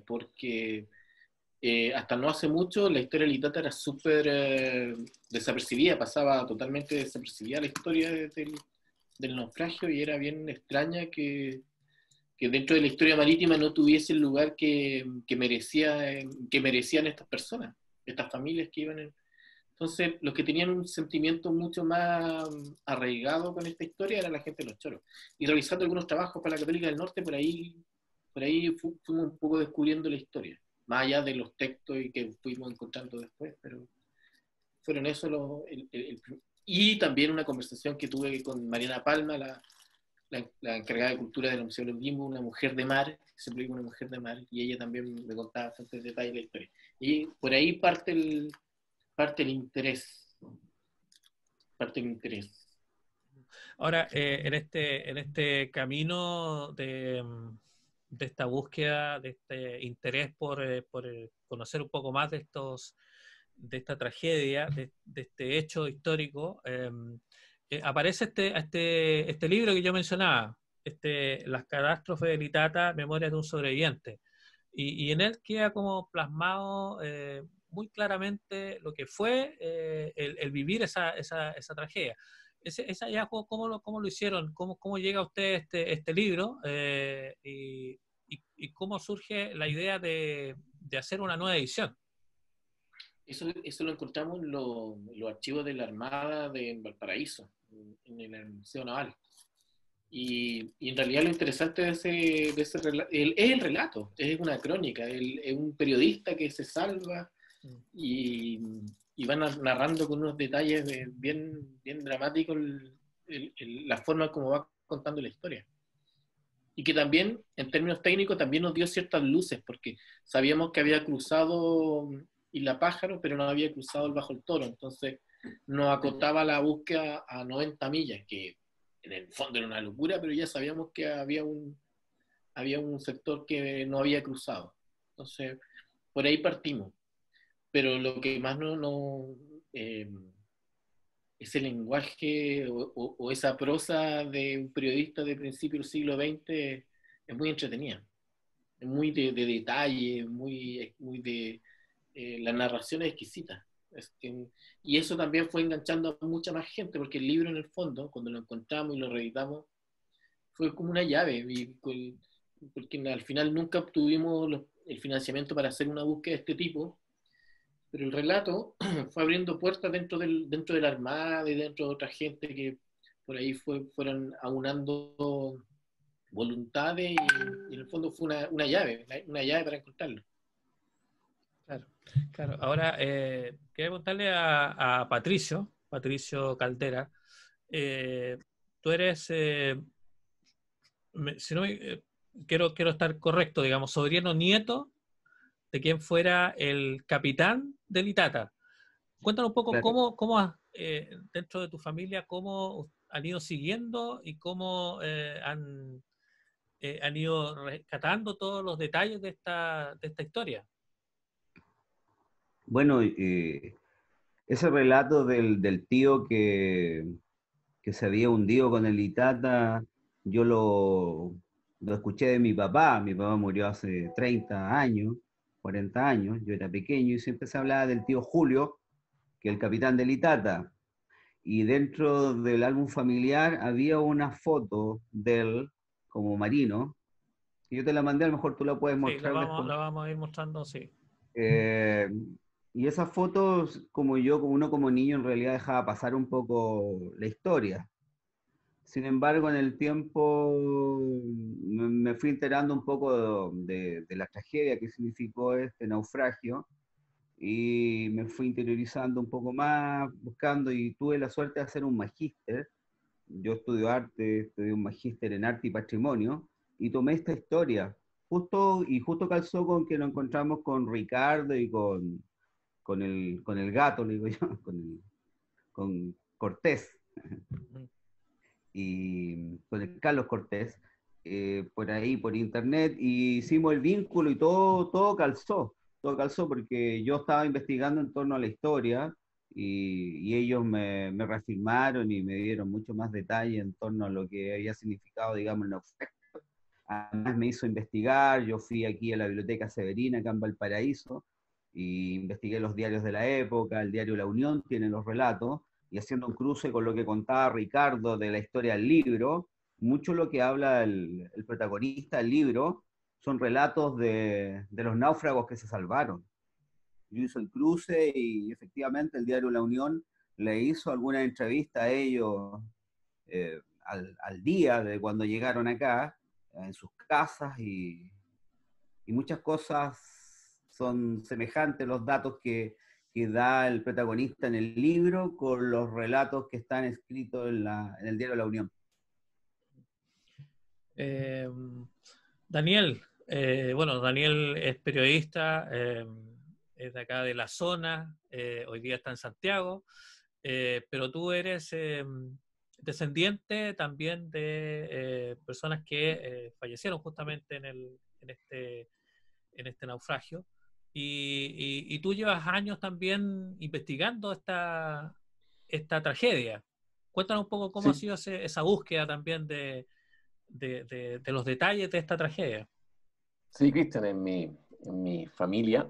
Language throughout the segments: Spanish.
porque hasta no hace mucho la historia del Itata era súper desapercibida, pasaba totalmente desapercibida la historia del naufragio y era bien extraña que dentro de la historia marítima no tuviese el lugar que merecían estas personas, estas familias que iban en... Entonces, los que tenían un sentimiento mucho más arraigado con esta historia era la gente de los choros. Y realizando algunos trabajos para la Católica del Norte, por ahí fuimos un poco descubriendo la historia, más allá de los textos y que fuimos encontrando después, pero fueron eso y también una conversación que tuve con Mariana Palma, la encargada de cultura del Museo del Limbo, una mujer de mar, siempre digo una mujer de mar, y ella también me contaba bastantes detalles de la historia. Y por ahí parte el interés, parte el interés. Ahora, en este camino de esta búsqueda, de este interés por conocer un poco más de de esta tragedia, de este hecho histórico, aparece este libro que yo mencionaba, Las catástrofes del Itata, Memorias de un sobreviviente. Y en él queda como plasmado muy claramente lo que fue el vivir esa tragedia. Ese hallazgo, cómo lo hicieron? ¿Cómo llega a usted este libro? Y cómo surge la idea de hacer una nueva edición. Eso lo encontramos en los archivos de la Armada de Valparaíso, en el Museo Naval. Y en realidad lo interesante de ese relato es el relato, es una crónica, es un periodista que se salva y, y va narrando con unos detalles bien, bien dramáticos la forma como va contando la historia. Y que también, en términos técnicos, también nos dio ciertas luces, porque sabíamos que había cruzado Isla Pájaro, pero no había cruzado el Bajo el Toro, entonces nos acotaba la búsqueda a 90 millas, que en el fondo era una locura, pero ya sabíamos que había un sector que no había cruzado. Entonces, por ahí partimos. Pero lo que más eh, ese lenguaje o esa prosa de un periodista de principio del siglo XX es muy entretenida, es muy de detalle, muy de... la narración es exquisita. Y eso también fue enganchando a mucha más gente, porque el libro en el fondo, cuando lo encontramos y lo reeditamos, fue como una llave, porque al final nunca obtuvimos el financiamiento para hacer una búsqueda de este tipo, pero el relato fue abriendo puertas dentro de la Armada y dentro de otra gente que por ahí fueron aunando voluntades y en el fondo fue una llave para encontrarlo. Claro, claro. Ahora, quería preguntarle a Patricio Caldera. Tú eres, si no quiero estar correcto, digamos, sobrino nieto de quien fuera el capitán del Itata. Cuéntanos un poco Claro. dentro de tu familia, cómo han ido siguiendo y cómo han ido rescatando todos los detalles de esta historia. Bueno, ese relato del tío que se había hundido con el Itata, yo lo escuché de mi papá. Mi papá murió hace 30 años, 40 años, yo era pequeño y siempre se hablaba del tío Julio, que es el capitán del Itata. Y dentro del álbum familiar había una foto de él como marino, que yo te la mandé, a lo mejor tú la puedes Sí, mostrar después. la vamos a ir mostrando, sí. Eh, y esas fotos, como uno como niño, en realidad dejaba pasar un poco la historia. Sin embargo, en el tiempo me fui enterando un poco de la tragedia que significó este naufragio y me fui interiorizando un poco más, buscando y tuve la suerte de hacer un magíster. Yo estudio arte, estudié un magíster en arte y patrimonio y tomé esta historia. Justo calzó con que nos encontramos con Ricardo y con el gato, le digo yo, con Cortés y con el Carlos Cortés, por ahí, por internet, y hicimos el vínculo y todo calzó porque yo estaba investigando en torno a la historia y ellos me reafirmaron y me dieron mucho más detalle en torno a lo que había significado, digamos, el naufragio. Además me hizo investigar, yo fui aquí a la Biblioteca Severina, acá en Valparaíso, y investigué los diarios de la época, el diario La Unión tiene los relatos, y haciendo un cruce con lo que contaba Ricardo de la historia del libro, mucho lo que habla el protagonista del libro son relatos de los náufragos que se salvaron. Yo hice el cruce y efectivamente el diario La Unión le hizo alguna entrevista a ellos al día de cuando llegaron acá, en sus casas, y muchas cosas son semejantes los datos que da el protagonista en el libro con los relatos que están escritos en el diario La Unión. Daniel, bueno, Daniel es periodista, es de acá de la zona, hoy día está en Santiago, pero tú eres descendiente también de personas que fallecieron justamente en este naufragio. Y tú llevas años también investigando esta tragedia. Cuéntanos un poco cómo ha Sí, sido esa búsqueda también de los detalles de esta tragedia. sí, Cristian, en mi familia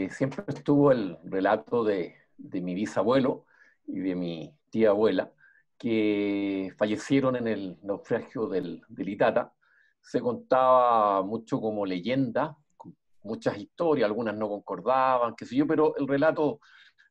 siempre estuvo el relato de mi bisabuelo y de mi tía abuela, que fallecieron en el naufragio del Itata. Se contaba mucho como leyenda, con muchas historias, algunas no concordaban, qué sé yo, pero el relato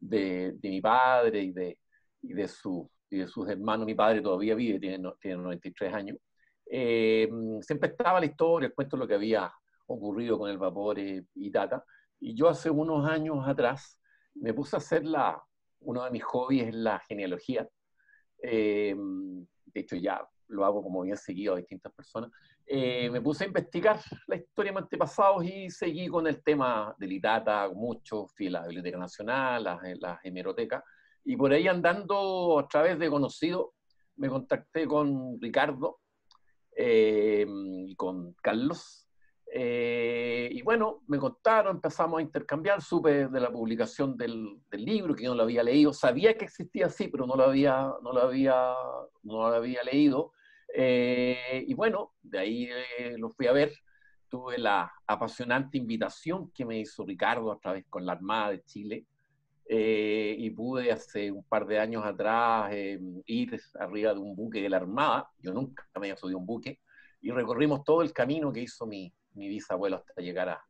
de mi padre y de sus hermanos, mi padre todavía vive, tiene 93 años, siempre estaba la historia, el cuento de lo que había ocurrido con el vapor Itata. Y yo hace unos años atrás me puse a hacer uno de mis hobbies es la genealogía. De hecho, ya lo hago como bien seguido a distintas personas. Me puse a investigar la historia de mis antepasados y seguí con el tema del Itata mucho. Fui a la Biblioteca Nacional, las hemerotecas, y por ahí andando a través de conocidos, me contacté con Ricardo y con Carlos. Y bueno, me contaron, empezamos a intercambiar, supe de la publicación del libro, que yo no lo había leído, sabía que existía así, pero no lo había leído. Y bueno, de ahí lo fui a ver. Tuve la apasionante invitación que me hizo Ricardo a través con la Armada de Chile, y pude hace un par de años atrás ir arriba de un buque de la Armada. Yo nunca me había subido a un buque, y recorrimos todo el camino que hizo mi bisabuelo hasta llegar a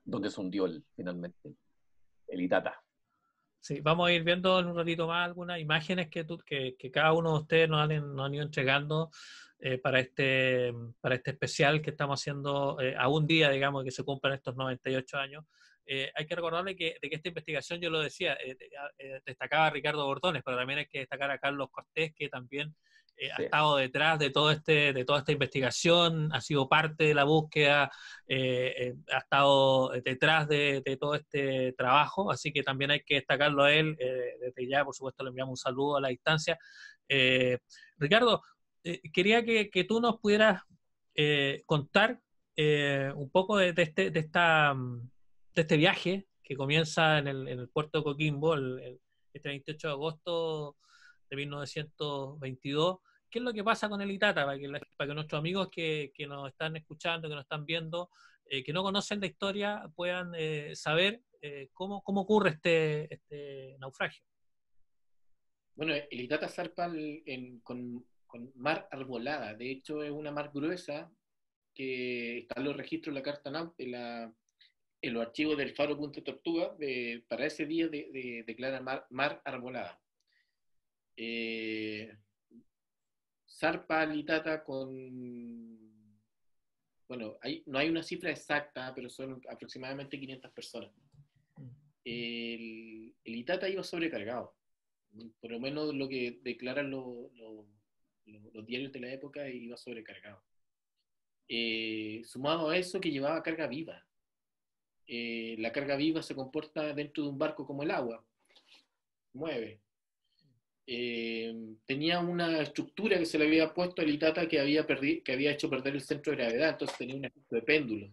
donde se hundió finalmente el Itata. Sí, vamos a ir viendo en un ratito más algunas imágenes que cada uno de ustedes nos han ido entregando para este especial que estamos haciendo a un día, digamos, que se cumplan estos 98 años. Hay que recordarle de que esta investigación, yo lo decía, destacaba a Ricardo Bordones, pero también hay que destacar a Carlos Cortés, que también ha Sí. estado detrás de toda esta investigación, ha sido parte de la búsqueda, ha estado detrás de todo este trabajo, así que también hay que destacarlo a él. Desde ya, por supuesto, le enviamos un saludo a la distancia. Ricardo, quería que tú nos pudieras contar un poco de este viaje que comienza en el puerto de Coquimbo este 28 de agosto de 1922. ¿Qué es lo que pasa con el Itata? Para que nuestros amigos que nos están escuchando, que nos están viendo, que no conocen la historia, puedan saber cómo ocurre este naufragio. Bueno, el Itata zarpa con mar arbolada. De hecho, es una mar gruesa que está en los registros de la carta en los archivos del Faro Punta Tortuga. Para ese día declara mar arbolada. Zarpa Litata bueno, no hay una cifra exacta, pero son aproximadamente 500 personas. El Itata iba sobrecargado, por lo menos lo que declaran los diarios de la época, iba sobrecargado. Sumado a eso, que llevaba carga viva. La carga viva se comporta dentro de un barco como el agua, mueve. Tenía una estructura que se le había puesto al Itata que había hecho perder el centro de gravedad, entonces tenía un efecto de péndulo.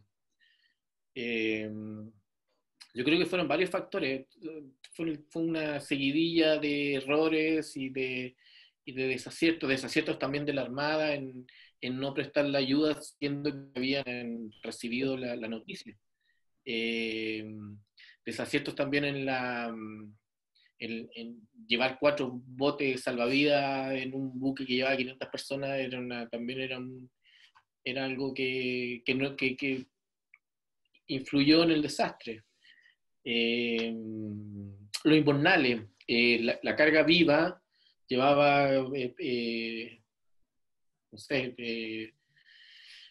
Yo creo que fueron varios factores, fue una seguidilla de errores y de de desaciertos también de la Armada en no prestar la ayuda, siendo que habían recibido la noticia. Desaciertos también en llevar 4 botes salvavidas en un buque que llevaba 500 personas, era algo que influyó en el desastre. Los invernales, la carga viva llevaba, no sé,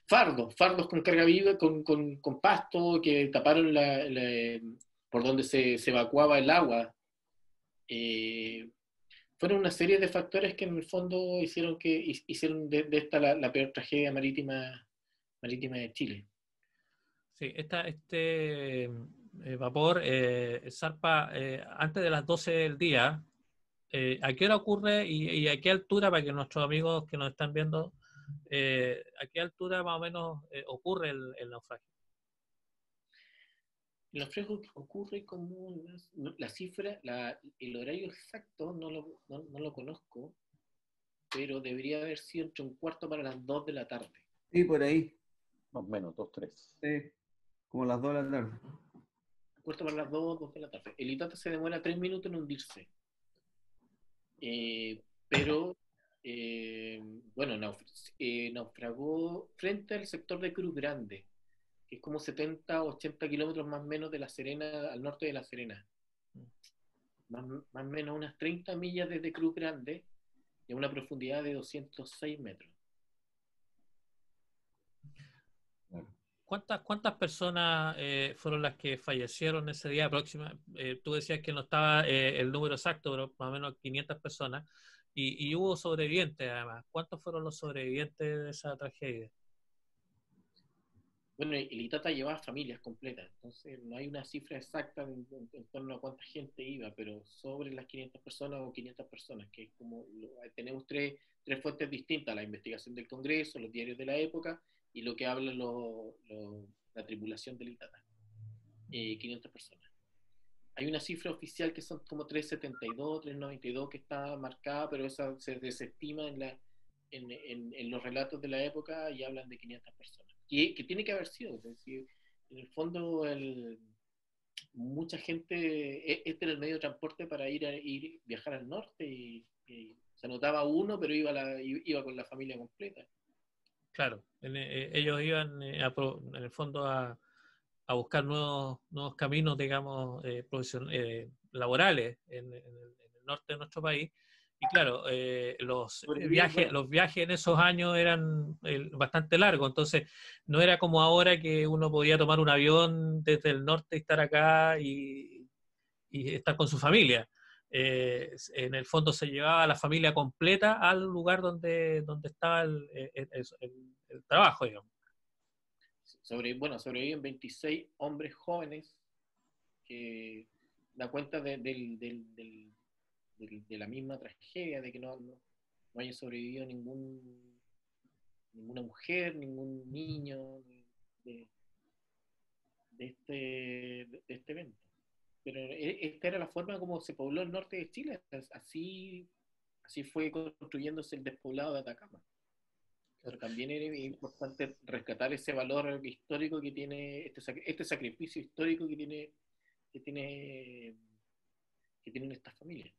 fardos con carga viva, con pasto que taparon por donde se evacuaba el agua. Fueron una serie de factores que en el fondo hicieron de esta la peor tragedia marítima de Chile. Sí, vapor zarpa antes de las 12 del día. ¿A qué hora ocurre y a qué altura, para que nuestros amigos que nos están viendo, a qué altura más o menos ocurre el naufragio? El naufragio ocurre como la cifra, el horario exacto no lo conozco, pero debería haber sido entre 1:15 para las 2 de la tarde. Sí, por ahí. Más o menos, 2, 3. Sí, como las 2 de la tarde. 1:15 para las 2 de la tarde. El Itata se demora 3 minutos en hundirse. Pero, bueno, naufragó frente al sector de Cruz Grande, que es como 70, 80 kilómetros más o menos de La Serena, al norte de La Serena. Más o menos unas 30 millas desde Cruz Grande y a una profundidad de 206 metros. ¿Cuántas personas fueron las que fallecieron ese día próxima? Tú decías que no estaba el número exacto, pero más o menos 500 personas. Y hubo sobrevivientes además. ¿Cuántos fueron los sobrevivientes de esa tragedia? Bueno, el Itata llevaba familias completas, entonces no hay una cifra exacta en torno a cuánta gente iba, pero sobre las 500 personas o 500 personas, que es como, tenemos tres fuentes distintas: la investigación del Congreso, los diarios de la época y lo que habla la tripulación del Itata. 500 personas. Hay una cifra oficial que son como 372, 392 que está marcada, pero esa se desestima en los relatos de la época y hablan de 500 personas. Que tiene que haber sido, es decir, en el fondo mucha gente, este era el medio de transporte para viajar al norte y se anotaba uno, pero iba con la familia completa. Claro, ellos iban en el fondo a buscar nuevos caminos, digamos, laborales en el norte de nuestro país. Y claro, los viajes en esos años eran bastante largos, entonces no era como ahora que uno podía tomar un avión desde el norte y estar acá y estar con su familia. En el fondo se llevaba a la familia completa al lugar donde estaba el trabajo, digamos. Sobreviven 26 hombres jóvenes que da cuenta de la misma tragedia, de que no haya sobrevivido ninguna mujer, ningún niño de este evento. Pero esta era la forma como se pobló el norte de Chile. Así fue construyéndose el despoblado de Atacama. Pero también era importante rescatar ese valor histórico que tiene este sacrificio histórico que tienen estas familias.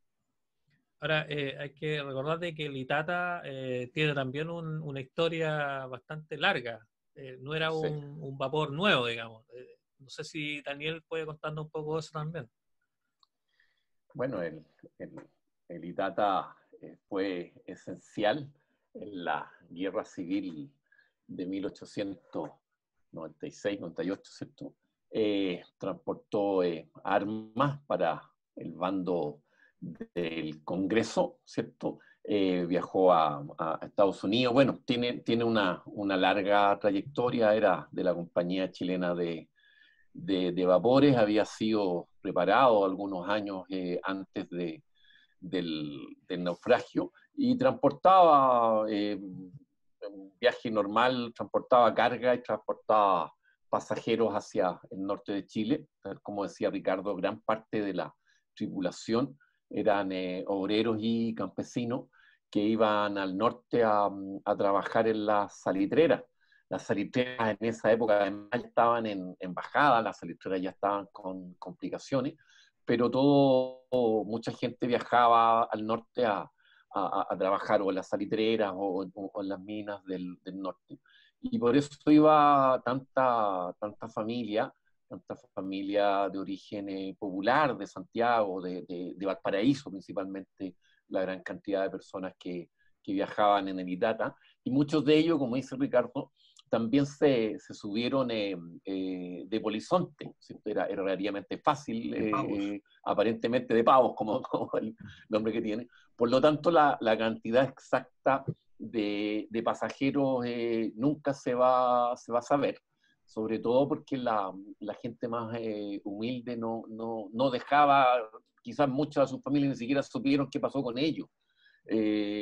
Ahora, hay que recordar de que el Itata tiene también una historia bastante larga. No era un vapor nuevo, digamos. No sé si Daniel puede contarnos un poco de eso también. Bueno, el Itata fue esencial en la guerra civil de 1896-98, ¿cierto? Transportó armas para el bando del Congreso, ¿cierto? Viajó a Estados Unidos. Bueno, tiene una larga trayectoria, era de la Compañía Chilena de Vapores, había sido preparado algunos años antes del naufragio y transportaba, un viaje normal, transportaba carga y transportaba pasajeros hacia el norte de Chile. Como decía Ricardo, gran parte de la tripulación eran obreros y campesinos que iban al norte a trabajar en las salitreras. Las salitreras en esa época además ya estaban en bajada, las salitreras ya estaban con complicaciones, pero mucha gente viajaba al norte a trabajar o en las salitreras o en las minas del norte. Y por eso iba tanta familia de origen popular, de Santiago, de Valparaíso principalmente, la gran cantidad de personas que viajaban en el Itata, y muchos de ellos, como dice Ricardo, también se subieron de polizonte, era relativamente fácil, aparentemente de pavos, como el nombre que tiene. Por lo tanto, la cantidad exacta de pasajeros nunca se va a saber, sobre todo porque la gente más humilde no dejaba, quizás muchas de sus familias ni siquiera supieron qué pasó con ellos,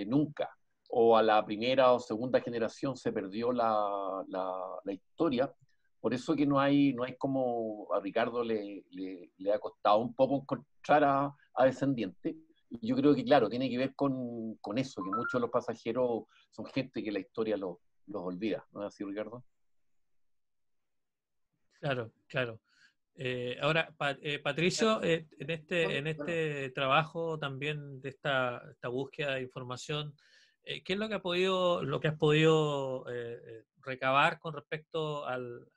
nunca. O a la primera o segunda generación se perdió la historia. Por eso que no hay como a Ricardo le ha costado un poco encontrar a descendientes. Y yo creo que, claro, tiene que ver con eso, que muchos de los pasajeros son gente que la historia los olvida. ¿No es así, Ricardo? Claro, claro. Ahora, Patricio, en este trabajo también de esta búsqueda de información, ¿qué es lo que has podido recabar con respecto al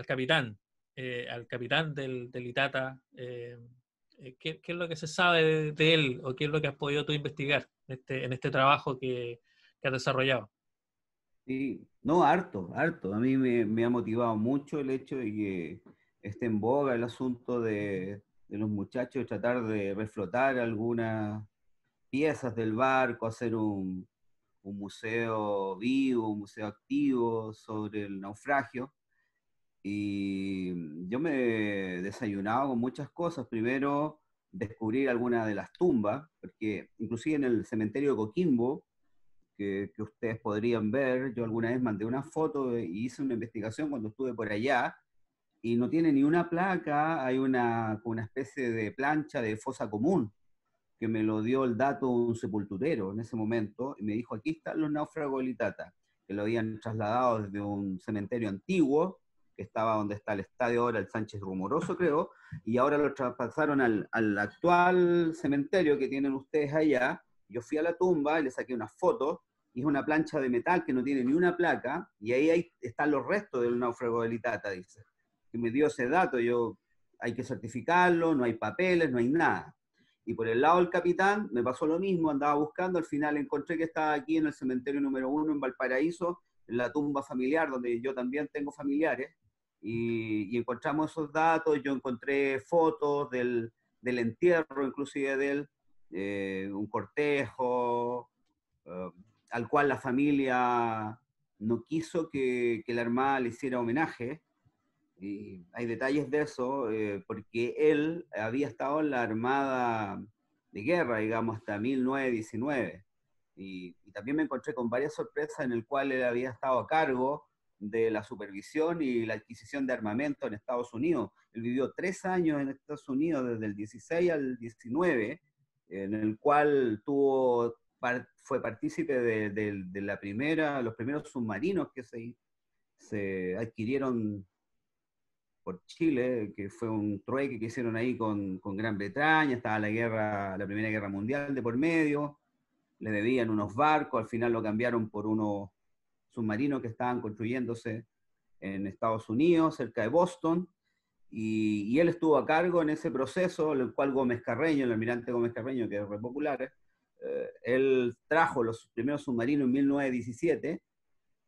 capitán del Itata? ¿Qué es lo que se sabe de él o qué es lo que has podido tú investigar en este trabajo que has desarrollado? Sí, no, harto, harto. A mí me ha motivado mucho el hecho de que esté en boga el asunto de los muchachos, tratar de reflotar algunas piezas del barco, hacer un museo vivo, un museo activo sobre el naufragio. Y yo me he desayunado con muchas cosas. Primero, descubrir algunas de las tumbas, porque inclusive en el cementerio de Coquimbo, que ustedes podrían ver, yo alguna vez mandé una foto y hice una investigación cuando estuve por allá, y no tiene ni una placa, hay una especie de plancha de fosa común, que me lo dio el dato un sepulturero en ese momento, y me dijo, aquí están los náufragos del Itata, que lo habían trasladado desde un cementerio antiguo, que estaba donde está el estadio ahora, el Sánchez Rumoroso, creo, y ahora lo traspasaron al actual cementerio que tienen ustedes allá. Yo fui a la tumba y le saqué unas fotos, y es una plancha de metal que no tiene ni una placa, y ahí están los restos del náufrago del Itata, dice. Que me dio ese dato, hay que certificarlo, no hay papeles, no hay nada. Y por el lado del capitán me pasó lo mismo, andaba buscando, al final encontré que estaba aquí en el cementerio número 1 en Valparaíso, en la tumba familiar, donde yo también tengo familiares, y encontramos esos datos, yo encontré fotos del entierro, inclusive de él, un cortejo, al cual la familia no quiso que la Armada le hiciera homenaje. Y hay detalles de eso, porque él había estado en la Armada de Guerra, digamos, hasta 1919. Y también me encontré con varias sorpresas en el cual él había estado a cargo de la supervisión y la adquisición de armamento en Estados Unidos. Él vivió 3 años en Estados Unidos, desde el 16 al 19, en el cual fue partícipe de los primeros submarinos que se adquirieron por Chile, que fue un trueque que hicieron ahí con Gran Bretaña, estaba la Primera Guerra Mundial de por medio, le debían unos barcos, al final lo cambiaron por unos submarinos que estaban construyéndose en Estados Unidos, cerca de Boston, y él estuvo a cargo en ese proceso, el cual Gómez Carreño, el almirante Gómez Carreño, que es re popular, él trajo los primeros submarinos en 1917,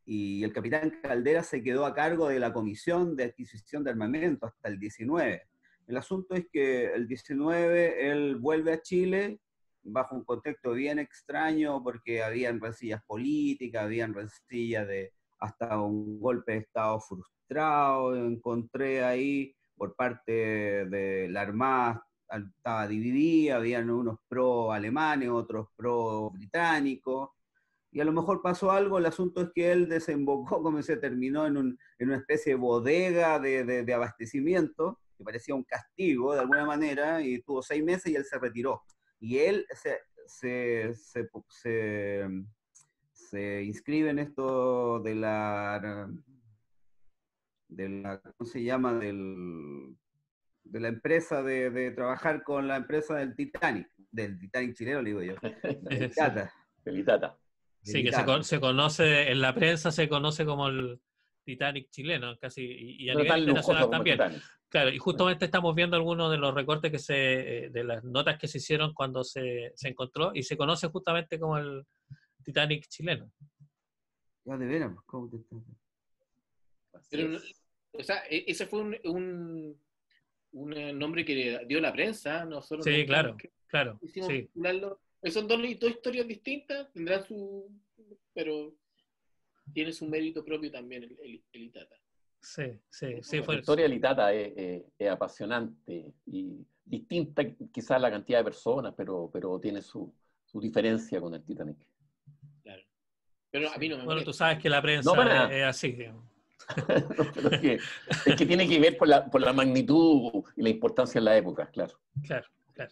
y el capitán Caldera se quedó a cargo de la comisión de adquisición de armamento hasta el 19. El asunto es que el 19 él vuelve a Chile bajo un contexto bien extraño, porque habían rencillas políticas, habían rencillas de hasta un golpe de Estado frustrado, encontré ahí por parte de la Armada, estaba dividida, habían unos pro alemanes, otros pro británicos, y a lo mejor pasó algo. El asunto es que él desembocó, como se terminó en una especie de bodega de abastecimiento, que parecía un castigo de alguna manera, y tuvo 6 meses y él se retiró. Y él se inscribe en esto ¿cómo se llama? De la empresa de trabajar con la empresa del Titanic chileno, le digo yo. Del Itata. El Itata. Sí, que se conoce, en la prensa se conoce como el Titanic chileno, casi, y a No nivel tan internacional lujoso como también. Titanic. Claro, y justamente estamos viendo algunos de los recortes de las notas que se hicieron cuando se encontró, y se conoce justamente como el Titanic chileno. Ya, de veras, ¿cómo te estás? Pero, o sea, ese fue un nombre que le dio la prensa. Nosotros Sí, nunca claro, hicimos sí. vincularlo. Son dos historias distintas, tendrán pero tiene su mérito propio también el Itata. Sí. La historia del Itata es apasionante y distinta quizás a la cantidad de personas, pero tiene su diferencia con el Titanic. Claro. Pero a mí no me Bueno, molesta. tú sabes que la No, prensa para nada. es así, digamos. No, pero es que tiene que ver por la magnitud y la importancia en la época, claro.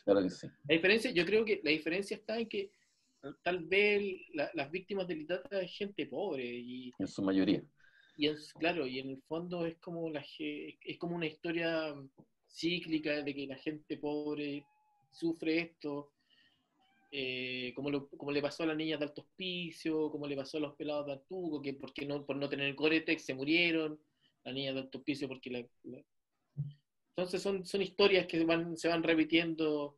Claro que sí. La diferencia, yo creo que la diferencia está en que tal vez las víctimas del Itata es gente pobre En su mayoría. Claro, y en el fondo es como una historia cíclica de que la gente pobre sufre esto, como le pasó a las niñas de Alto Hospicio, como le pasó a los pelados de Artuco, que por no tener Gore-Tex se murieron, las niñas de Alto Hospicio porque Entonces son historias que se van repitiendo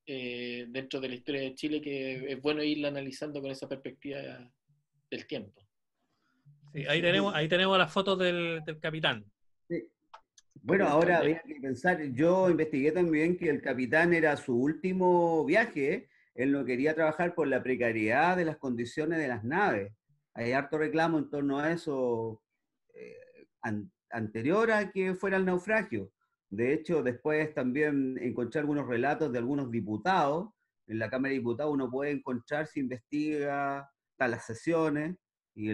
dentro de la historia de Chile, que es bueno irla analizando con esa perspectiva del tiempo. Sí, ahí tenemos las fotos del capitán. Sí. Bueno, ahora había que pensar, yo investigué también que el capitán era su último viaje, él no quería trabajar por la precariedad de las condiciones de las naves. Hay harto reclamo en torno a eso anterior a que fuera el naufragio. De hecho, después también encontré algunos relatos de algunos diputados. En la Cámara de Diputados uno puede encontrar, si investiga, las sesiones, y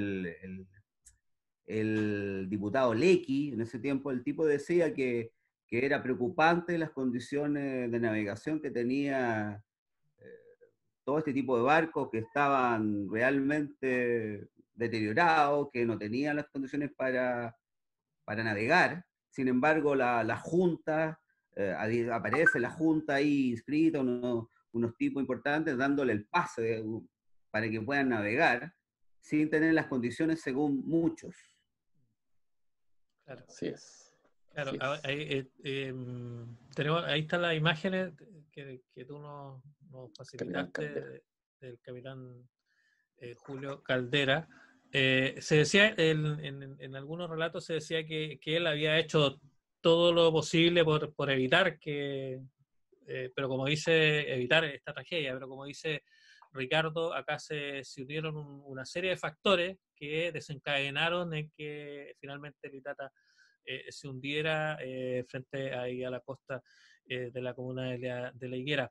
el diputado Lecky, en ese tiempo el tipo decía que era preocupante las condiciones de navegación que tenía todo este tipo de barcos, que estaban realmente deteriorados, que no tenían las condiciones para navegar. Sin embargo, la Junta, aparece la Junta ahí inscrita, unos tipos importantes dándole el pase para que puedan navegar, sin tener las condiciones según muchos. Claro. Así es. Claro, Así es. ahí están las imágenes que tú nos facilitaste del capitán Julio Caldera. Se decía, en algunos relatos se decía que él había hecho todo lo posible por evitar pero como dice, evitar esta tragedia, pero como dice Ricardo, acá se unieron una serie de factores que desencadenaron en que finalmente el Itata se hundiera frente ahí a la costa de la comuna de la Higuera.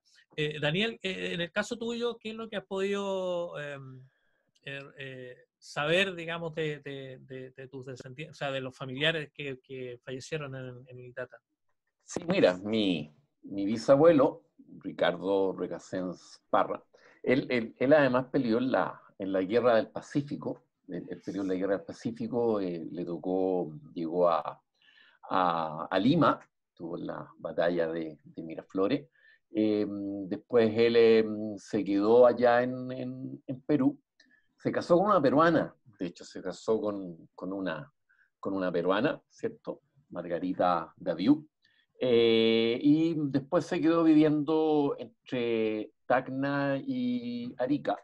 Daniel, en el caso tuyo, ¿qué es lo que has podido saber, digamos, de tus descendientes, o sea, de los familiares que fallecieron en el Itata? Sí, mira, mi bisabuelo, Ricardo Recasens Parra, él además peleó en la Guerra del Pacífico. Él peleó en la Guerra del Pacífico, llegó a Lima, tuvo la batalla de Miraflores. Después él se quedó allá en Perú. Se casó con una peruana, de hecho se casó con una peruana, ¿cierto? Margarita Daviú. Y después se quedó viviendo entre Tacna y Arica.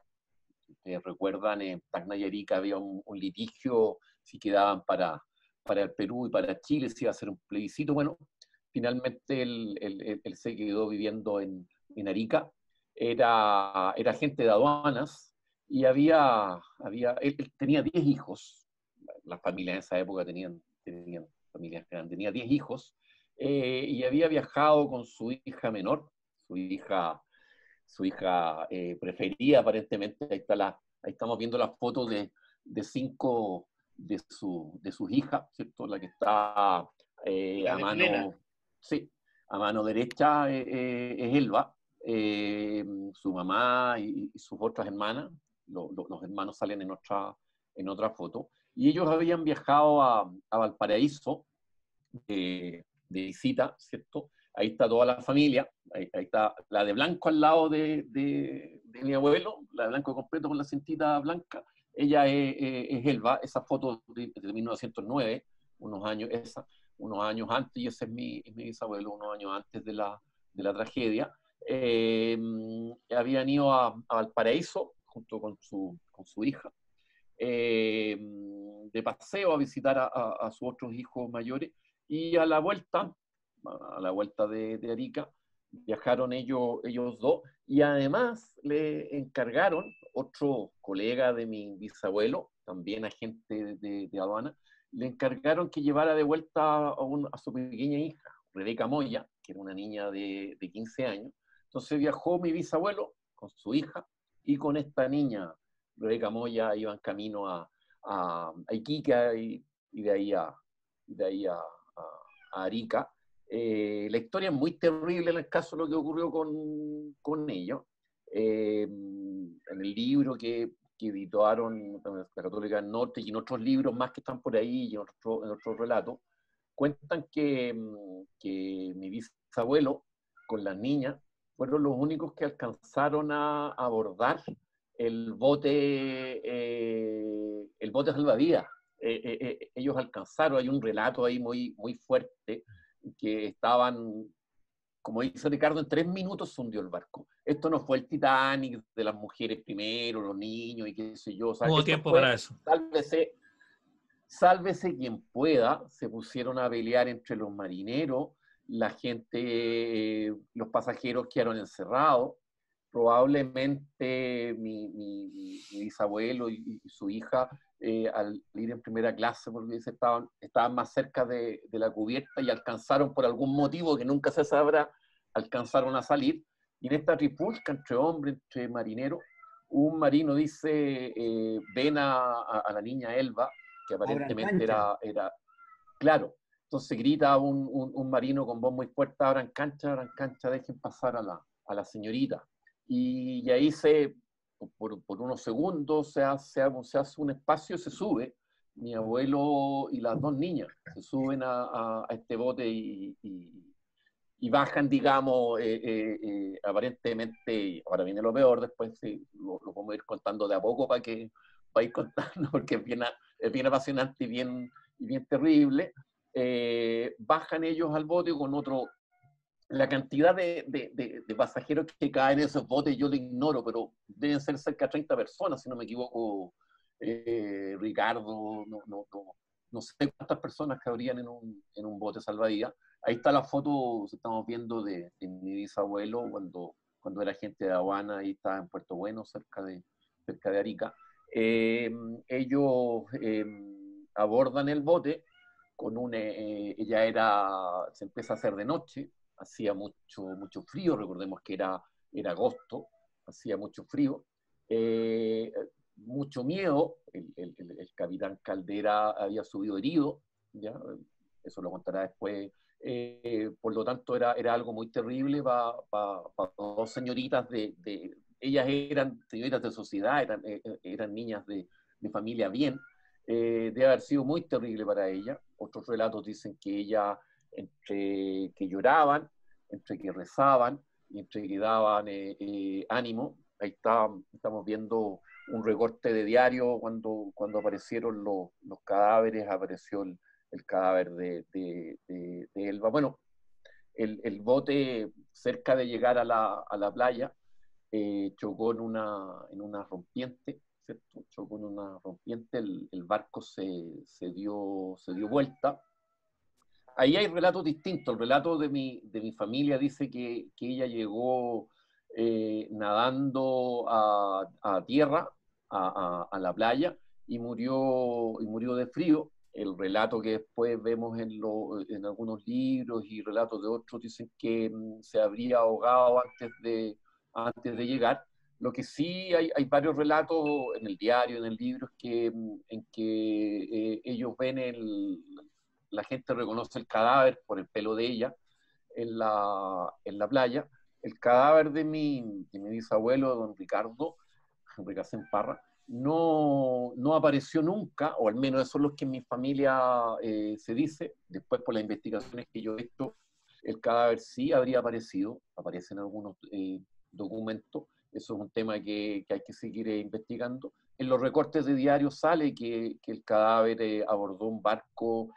Ustedes recuerdan, en Tacna y Arica había un litigio si quedaban para el Perú y para Chile, si iba a ser un plebiscito. Bueno, finalmente él se quedó viviendo en Arica. Era agente de aduanas y él tenía 10 hijos. Las familias en esa época tenían familias grandes, tenía 10 hijos. Y había viajado con su hija menor, su hija preferida aparentemente. Ahí estamos viendo las fotos de 5 de sus hijas, ¿cierto? La que está a mano, sí, a mano derecha es Elba, su mamá y sus otras hermanas. Los hermanos salen en otra foto. Y ellos habían viajado a Valparaíso de visita, ¿cierto? Ahí está toda la familia, ahí está la de blanco al lado de mi abuelo, la de blanco completo con la cintita blanca. Ella es Elba, esa foto de 1909, unos años antes, y ese es mi bisabuelo, unos años antes de la tragedia. Habían ido a Valparaíso junto con su hija, de paseo a visitar a sus otros hijos mayores, y a la vuelta de Arica, viajaron ellos dos, y además le encargaron, otro colega de mi bisabuelo, también agente de aduana, le encargaron que llevara de vuelta a su pequeña hija, Rebeca Moya, que era una niña de 15 años. Entonces viajó mi bisabuelo con su hija, y con esta niña, Rebeca Moya, iban camino a Iquique, y de ahí a Arica. La historia es muy terrible en el caso de lo que ocurrió con ellos. En el libro que editaron la Católica del Norte, y en otros libros más que están por ahí, y en otros relatos, cuentan que mi bisabuelo con las niñas fueron los únicos que alcanzaron a abordar el bote salvavidas. Ellos alcanzaron, hay un relato ahí muy, muy fuerte, que estaban, como dice Ricardo, en 3 minutos se hundió el barco. Esto no fue el Titanic de las mujeres primero, los niños y qué sé yo. O sea, Hubo esto tiempo fue, para eso. sálvese quien pueda. Se pusieron a pelear entre los marineros, la gente, los pasajeros quedaron encerrados. Probablemente mi bisabuelo y su hija, al ir en primera clase, porque estaban más cerca de la cubierta, y alcanzaron, por algún motivo que nunca se sabrá, alcanzaron a salir. Y en esta trifulca entre hombres, entre marineros, un marino dice, ven a la niña Elba, que aparentemente era claro. Entonces grita un marino con voz muy fuerte: abran cancha, dejen pasar a la señorita. Y ahí por unos segundos se hace un espacio, se sube mi abuelo y las 2 niñas, se suben a este bote y bajan, digamos, aparentemente. Ahora viene lo peor, después sí, lo podemos ir contando de a poco para ir contando, porque es bien apasionante y bien terrible. Bajan ellos al bote con otro. La cantidad de pasajeros que caen en esos botes yo lo ignoro, pero deben ser cerca de 30 personas, si no me equivoco, Ricardo. No sé cuántas personas cabrían en un bote salvavidas. Ahí está la foto que estamos viendo de mi bisabuelo cuando era agente de aduana, y estaba en Puerto Bueno, cerca de Arica. Ellos abordan el bote con se empieza a hacer de noche, hacía mucho frío. Recordemos que era agosto, hacía mucho frío, mucho miedo. El capitán Caldera había subido herido, ¿ya? Eso lo contará después. Por lo tanto, era algo muy terrible para 2 señoritas ellas eran señoritas de sociedad, eran niñas de familia bien. Debe haber sido muy terrible para ella. Otros relatos dicen que ella, entre que lloraban, entre que rezaban y entre que daban ánimo. Ahí estamos viendo un recorte de diario cuando aparecieron los cadáveres. Apareció el cadáver de Elba. Bueno, el bote, cerca de llegar a la playa, chocó en una rompiente, ¿cierto? Chocó en una rompiente, el barco se dio vuelta. Ahí hay relatos distintos. El relato de mi familia dice que ella llegó nadando a tierra, a la playa, y murió de frío. El relato que después vemos en algunos libros y relatos de otros dicen que se habría ahogado antes de llegar. Lo que sí hay varios relatos en el diario, en el libro, en que ellos ven la gente reconoce el cadáver por el pelo de ella en la playa. el cadáver de mi bisabuelo, don Ricardo Recasén Parra, no apareció nunca, o al menos eso es lo que en mi familia se dice. Después, por las investigaciones que yo he hecho, el cadáver sí habría aparecido, aparecen algunos documentos. Eso es un tema que hay que seguir investigando. En los recortes de diario sale que el cadáver abordó un barco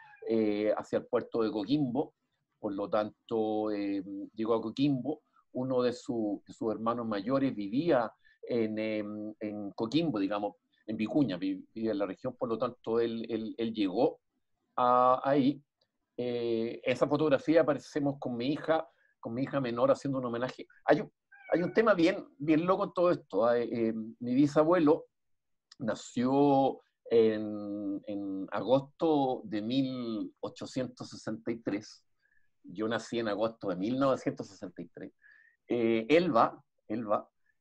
hacia el puerto de Coquimbo, por lo tanto llegó a Coquimbo. Uno de sus hermanos mayores vivía en Coquimbo, digamos, en Vicuña, vivía en la región, por lo tanto él llegó ahí. Esa fotografía aparecemos con mi hija menor haciendo un homenaje. Hay un tema bien loco en todo esto. Mi bisabuelo nació en agosto de 1863. Yo nací en agosto de 1963. Elba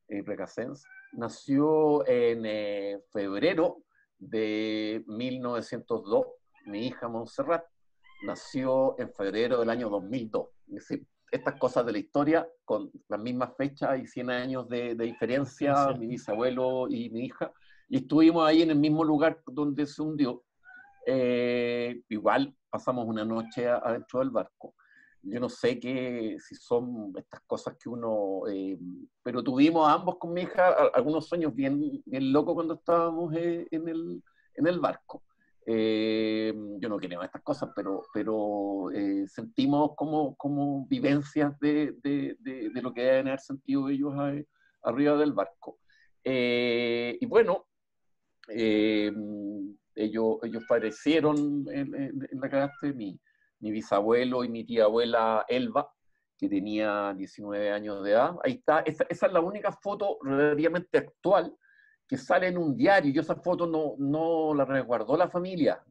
Recasens, nació en febrero de 1902. Mi hija Montserrat nació en febrero del año 2002. Es decir, estas cosas de la historia, con las mismas fechas y 100 años de diferencia, mi bisabuelo y mi hija, y estuvimos ahí en el mismo lugar donde se hundió. Igual pasamos una noche adentro del barco. Yo no sé si son estas cosas que uno... pero tuvimos ambos con mi hija algunos sueños bien locos cuando estábamos en el barco. Yo no quería estas cosas, pero sentimos como vivencias de lo que deben haber sentido ellos arriba del barco. Y bueno, ellos fallecieron en la catástrofe. Mi bisabuelo y mi tía abuela Elba, que tenía 19 años de edad. Ahí está, esa es la única foto relativamente actual que sale en un diario. Yo esa foto no la resguardó la familia.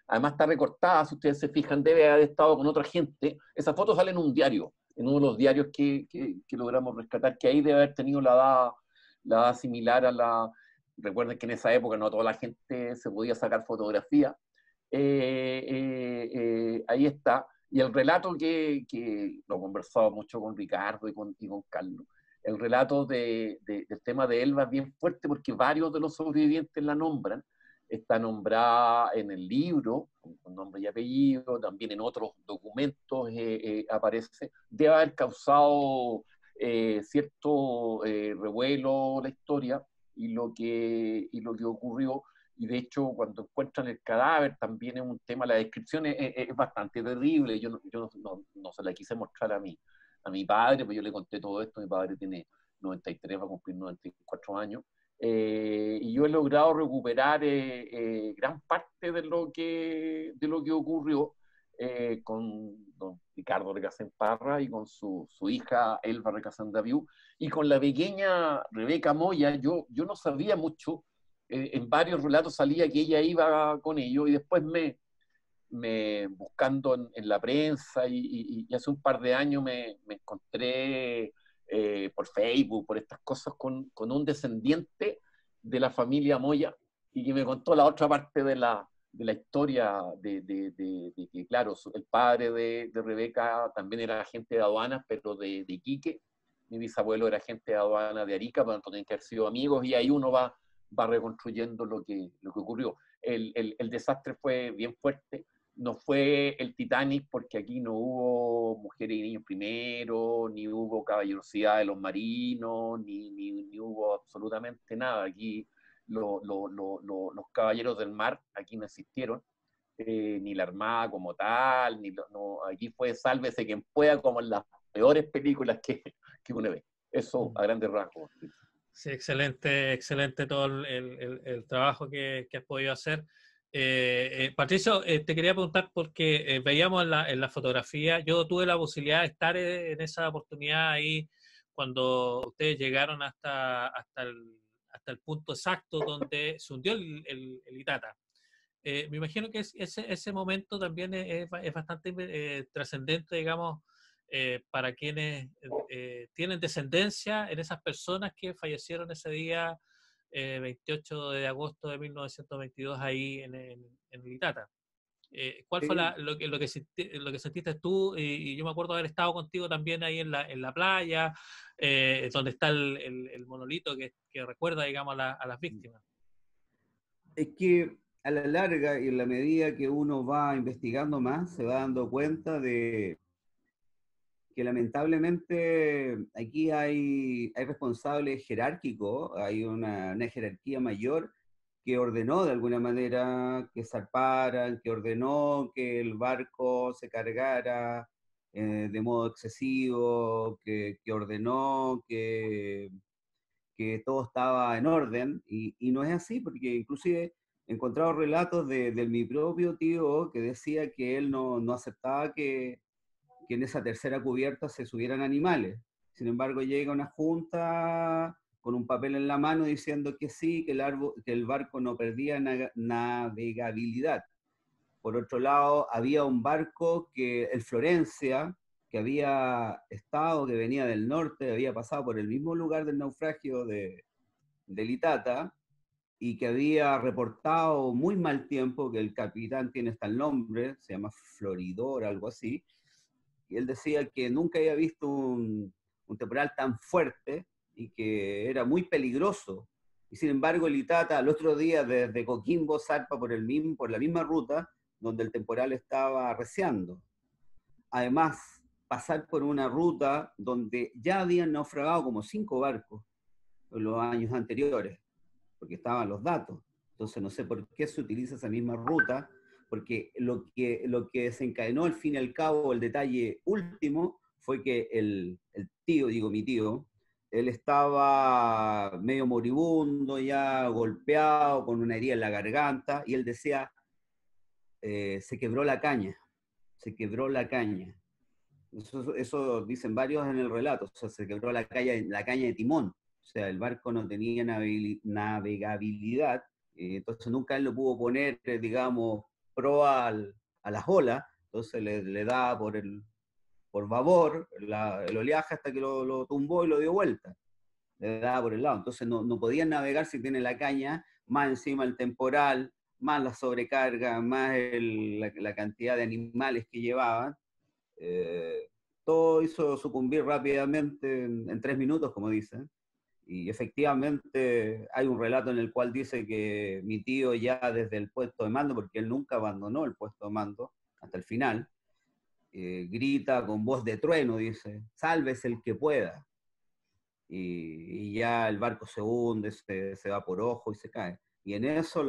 Además está recortada, si ustedes se fijan, debe haber estado con otra gente. Esa foto sale en un diario, en uno de los diarios que logramos rescatar, que ahí debe haber tenido la edad similar a la... Recuerden que en esa época no toda la gente se podía sacar fotografía. Ahí está. Y el relato que lo he conversado mucho con Ricardo y con Carlos, el relato del tema de Elba es bien fuerte porque varios de los sobrevivientes la nombran. Está nombrada en el libro, con nombre y apellido, también en otros documentos aparece. Debe haber causado cierto revuelo la historia y lo que ocurrió. Y de hecho, cuando encuentran el cadáver, también es un tema, la descripción es bastante terrible. Yo no se la quise mostrar a mi padre, pues yo le conté todo esto. Mi padre tiene 93, va a cumplir 94 años. Y yo he logrado recuperar gran parte de lo que ocurrió con don Ricardo Recasén Parra y con su hija Elba Recasén Daviú, y con la pequeña Rebeca Moya. Yo no sabía mucho. En varios relatos salía que ella iba con ellos, y después buscando en la prensa y hace un par de años me encontré por Facebook, por estas cosas, con un descendiente de la familia Moya, y que me contó la otra parte de la historia de que, claro, el padre de Rebeca también era agente de aduanas, pero de Iquique. Mi bisabuelo era agente de aduanas de Arica, por lo tanto tenían que haber sido amigos, y ahí uno va reconstruyendo lo que ocurrió. El desastre fue bien fuerte. No fue el Titanic, porque aquí no hubo mujeres y niños primero, ni hubo caballerosidad de los marinos, ni hubo absolutamente nada. Aquí los caballeros del mar aquí no existieron, ni la armada como tal, aquí fue sálvese quien pueda, como en las peores películas que uno ve. Eso a grandes rasgos. Sí, excelente todo el trabajo que has podido hacer. Patricio, te quería preguntar porque veíamos en la fotografía, yo tuve la posibilidad de estar en esa oportunidad ahí cuando ustedes llegaron hasta el punto exacto donde se hundió el Itata. Me imagino que ese momento también es bastante trascendente, digamos, para quienes tienen descendencia en esas personas que fallecieron ese día 28 de agosto de 1922 ahí en el Itata. ¿Cuál fue Sí. lo que sentiste tú? Y yo me acuerdo haber estado contigo también ahí en la playa, donde está el monolito que recuerda, digamos, a las víctimas. Es que a la larga y en la medida que uno va investigando más, se va dando cuenta de que lamentablemente aquí hay responsables jerárquicos, hay una jerarquía mayor que ordenó de alguna manera que zarparan, que ordenó que el barco se cargara de modo excesivo, que ordenó que todo estaba en orden, y no es así, porque inclusive he encontrado relatos de mi propio tío que decía que él no aceptaba que en esa tercera cubierta se subieran animales. Sin embargo, llega una junta con un papel en la mano diciendo que sí, que el barco no perdía navegabilidad. Por otro lado, había un barco el Florencia, que había estado, que venía del norte, había pasado por el mismo lugar del naufragio del Itata, y que había reportado muy mal tiempo, que el capitán tiene hasta el nombre, se llama Floridor, algo así, y él decía que nunca había visto un temporal tan fuerte y que era muy peligroso. Y sin embargo, el Itata al otro día desde Coquimbo zarpa por la misma ruta donde el temporal estaba arreciando. Además, pasar por una ruta donde ya habían naufragado como 5 barcos en los años anteriores, porque estaban los datos. Entonces no sé por qué se utiliza esa misma ruta, porque lo que desencadenó al fin y al cabo el detalle último fue que el tío, digo mi tío, él estaba medio moribundo, ya golpeado, con una herida en la garganta, y él decía, se quebró la caña, se quebró la caña. Eso dicen varios en el relato, o sea, se quebró la caña de timón, o sea, el barco no tenía navegabilidad, entonces nunca él lo pudo poner, digamos, proa a las olas, entonces le daba por babor el oleaje hasta que lo tumbó y lo dio vuelta, le daba por el lado, entonces no podían navegar si tiene la caña, más encima el temporal, más la sobrecarga, más la cantidad de animales que llevaban, eh, todo hizo sucumbir rápidamente en 3 minutos, como dicen. Y efectivamente hay un relato en el cual dice que mi tío ya desde el puesto de mando, porque él nunca abandonó el puesto de mando hasta el final, grita con voz de trueno, dice, sálvese el que pueda. Y ya el barco se hunde, se va por ojo y se cae. Y en eso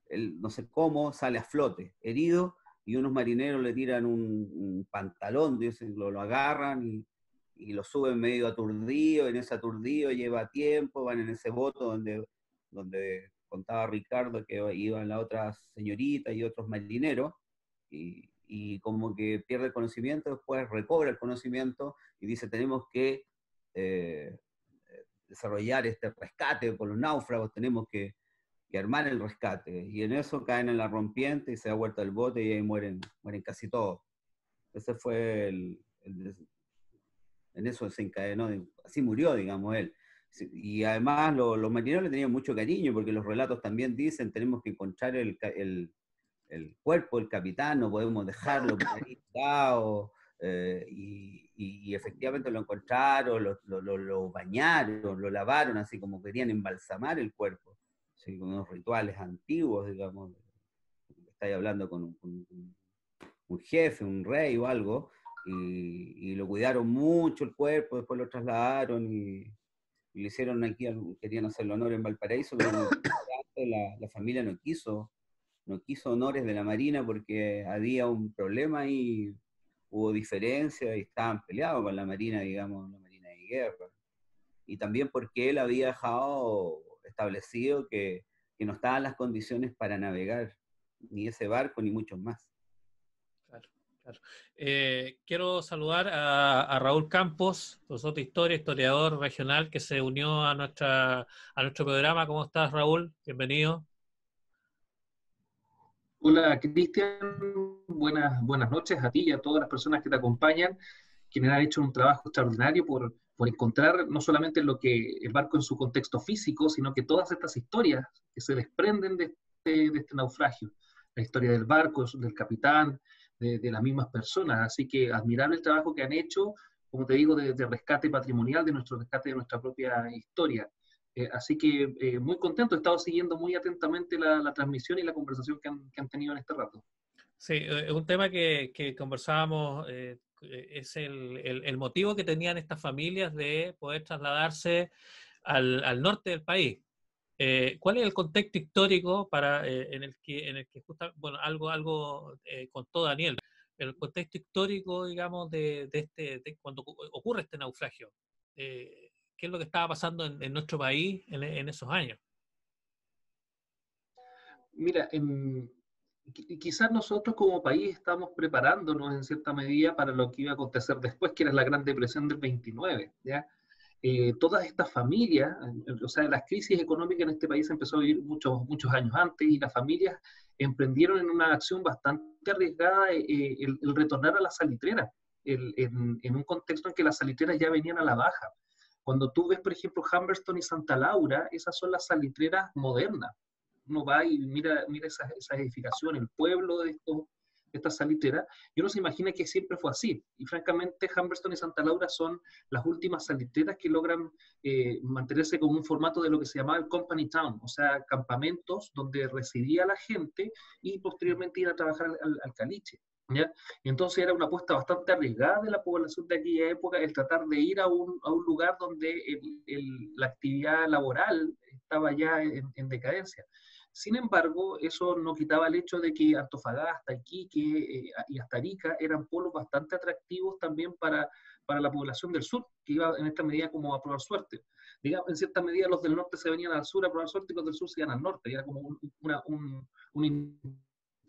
él, no sé cómo, sale a flote, herido, y unos marineros le tiran un pantalón, dicen, lo agarran y lo suben medio aturdido, en ese aturdido lleva tiempo, van en ese bote donde contaba Ricardo que iban las otras señoritas y otros marineros, y como que pierde el conocimiento, después recobra el conocimiento y dice, tenemos que eh, desarrollar este rescate por los náufragos, tenemos que armar el rescate. Y en eso caen en la rompiente y se da vuelta el bote y ahí mueren casi todos. Ese fue en eso desencadenó, así murió, digamos, él. Y además los marineros le tenían mucho cariño, porque los relatos también dicen, tenemos que encontrar el cuerpo del capitán, no podemos dejarlo por ahí tirado, y efectivamente lo encontraron, lo bañaron, lo lavaron, así como querían embalsamar el cuerpo, así, con unos rituales antiguos, digamos, estáis hablando con un jefe, un rey o algo, y lo cuidaron mucho el cuerpo, después lo trasladaron y le hicieron aquí, querían hacerle honor en Valparaíso, pero la familia no quiso honores de la Marina porque había un problema y hubo diferencia y estaban peleados con la Marina, digamos, la Marina de guerra. Y también porque él había dejado establecido que no estaban las condiciones para navegar ni ese barco ni muchos más. Claro, claro. Quiero saludar a Raúl Campos, profesor de historia, historiador regional, que se unió a nuestro programa. ¿Cómo estás, Raúl? Bienvenido. Hola, Cristian. Buenas noches a ti y a todas las personas que te acompañan, quienes han hecho un trabajo extraordinario por encontrar no solamente lo que el barco en su contexto físico, sino que todas estas historias que se desprenden de este naufragio. la historia del barco, del capitán, de las mismas personas. Así que admirable el trabajo que han hecho, como te digo, de rescate patrimonial, de nuestro rescate de nuestra propia historia. Así que muy contento, he estado siguiendo muy atentamente la transmisión y la conversación que han tenido en este rato. Sí, un tema que conversábamos es el motivo que tenían estas familias de poder trasladarse al norte del país. ¿Cuál es el contexto histórico en el que bueno, algo contó Daniel, el contexto histórico, digamos, de cuando ocurre este naufragio? ¿Qué es lo que estaba pasando en nuestro país en esos años? Mira, quizás nosotros como país estamos preparándonos en cierta medida para lo que iba a acontecer después, que era la Gran Depresión del 29, ¿ya? Todas estas familias, o sea, las crisis económicas en este país empezó a vivir muchos años antes y las familias emprendieron en una acción bastante arriesgada el retornar a las salitreras, en un contexto en que las salitreras ya venían a la baja. Cuando tú ves, por ejemplo, Humberstone y Santa Laura, esas son las salitreras modernas. Uno va y mira esas edificaciones, el pueblo de estas salitreras, y uno se imagina que siempre fue así. Y francamente, Humberstone y Santa Laura son las últimas salitreras que logran mantenerse como un formato de lo que se llamaba el company town, o sea, campamentos donde residía la gente y posteriormente ir a trabajar al caliche. ¿Ya? Entonces era una apuesta bastante arriesgada de la población de aquella época el tratar de ir a un lugar donde la actividad laboral estaba ya en decadencia. Sin embargo, eso no quitaba el hecho de que Antofagasta, Iquique y hasta Arica eran polos bastante atractivos también para la población del sur, que iba en esta medida como a probar suerte. Digamos, en cierta medida los del norte se venían al sur a probar suerte y los del sur se iban al norte. Era como un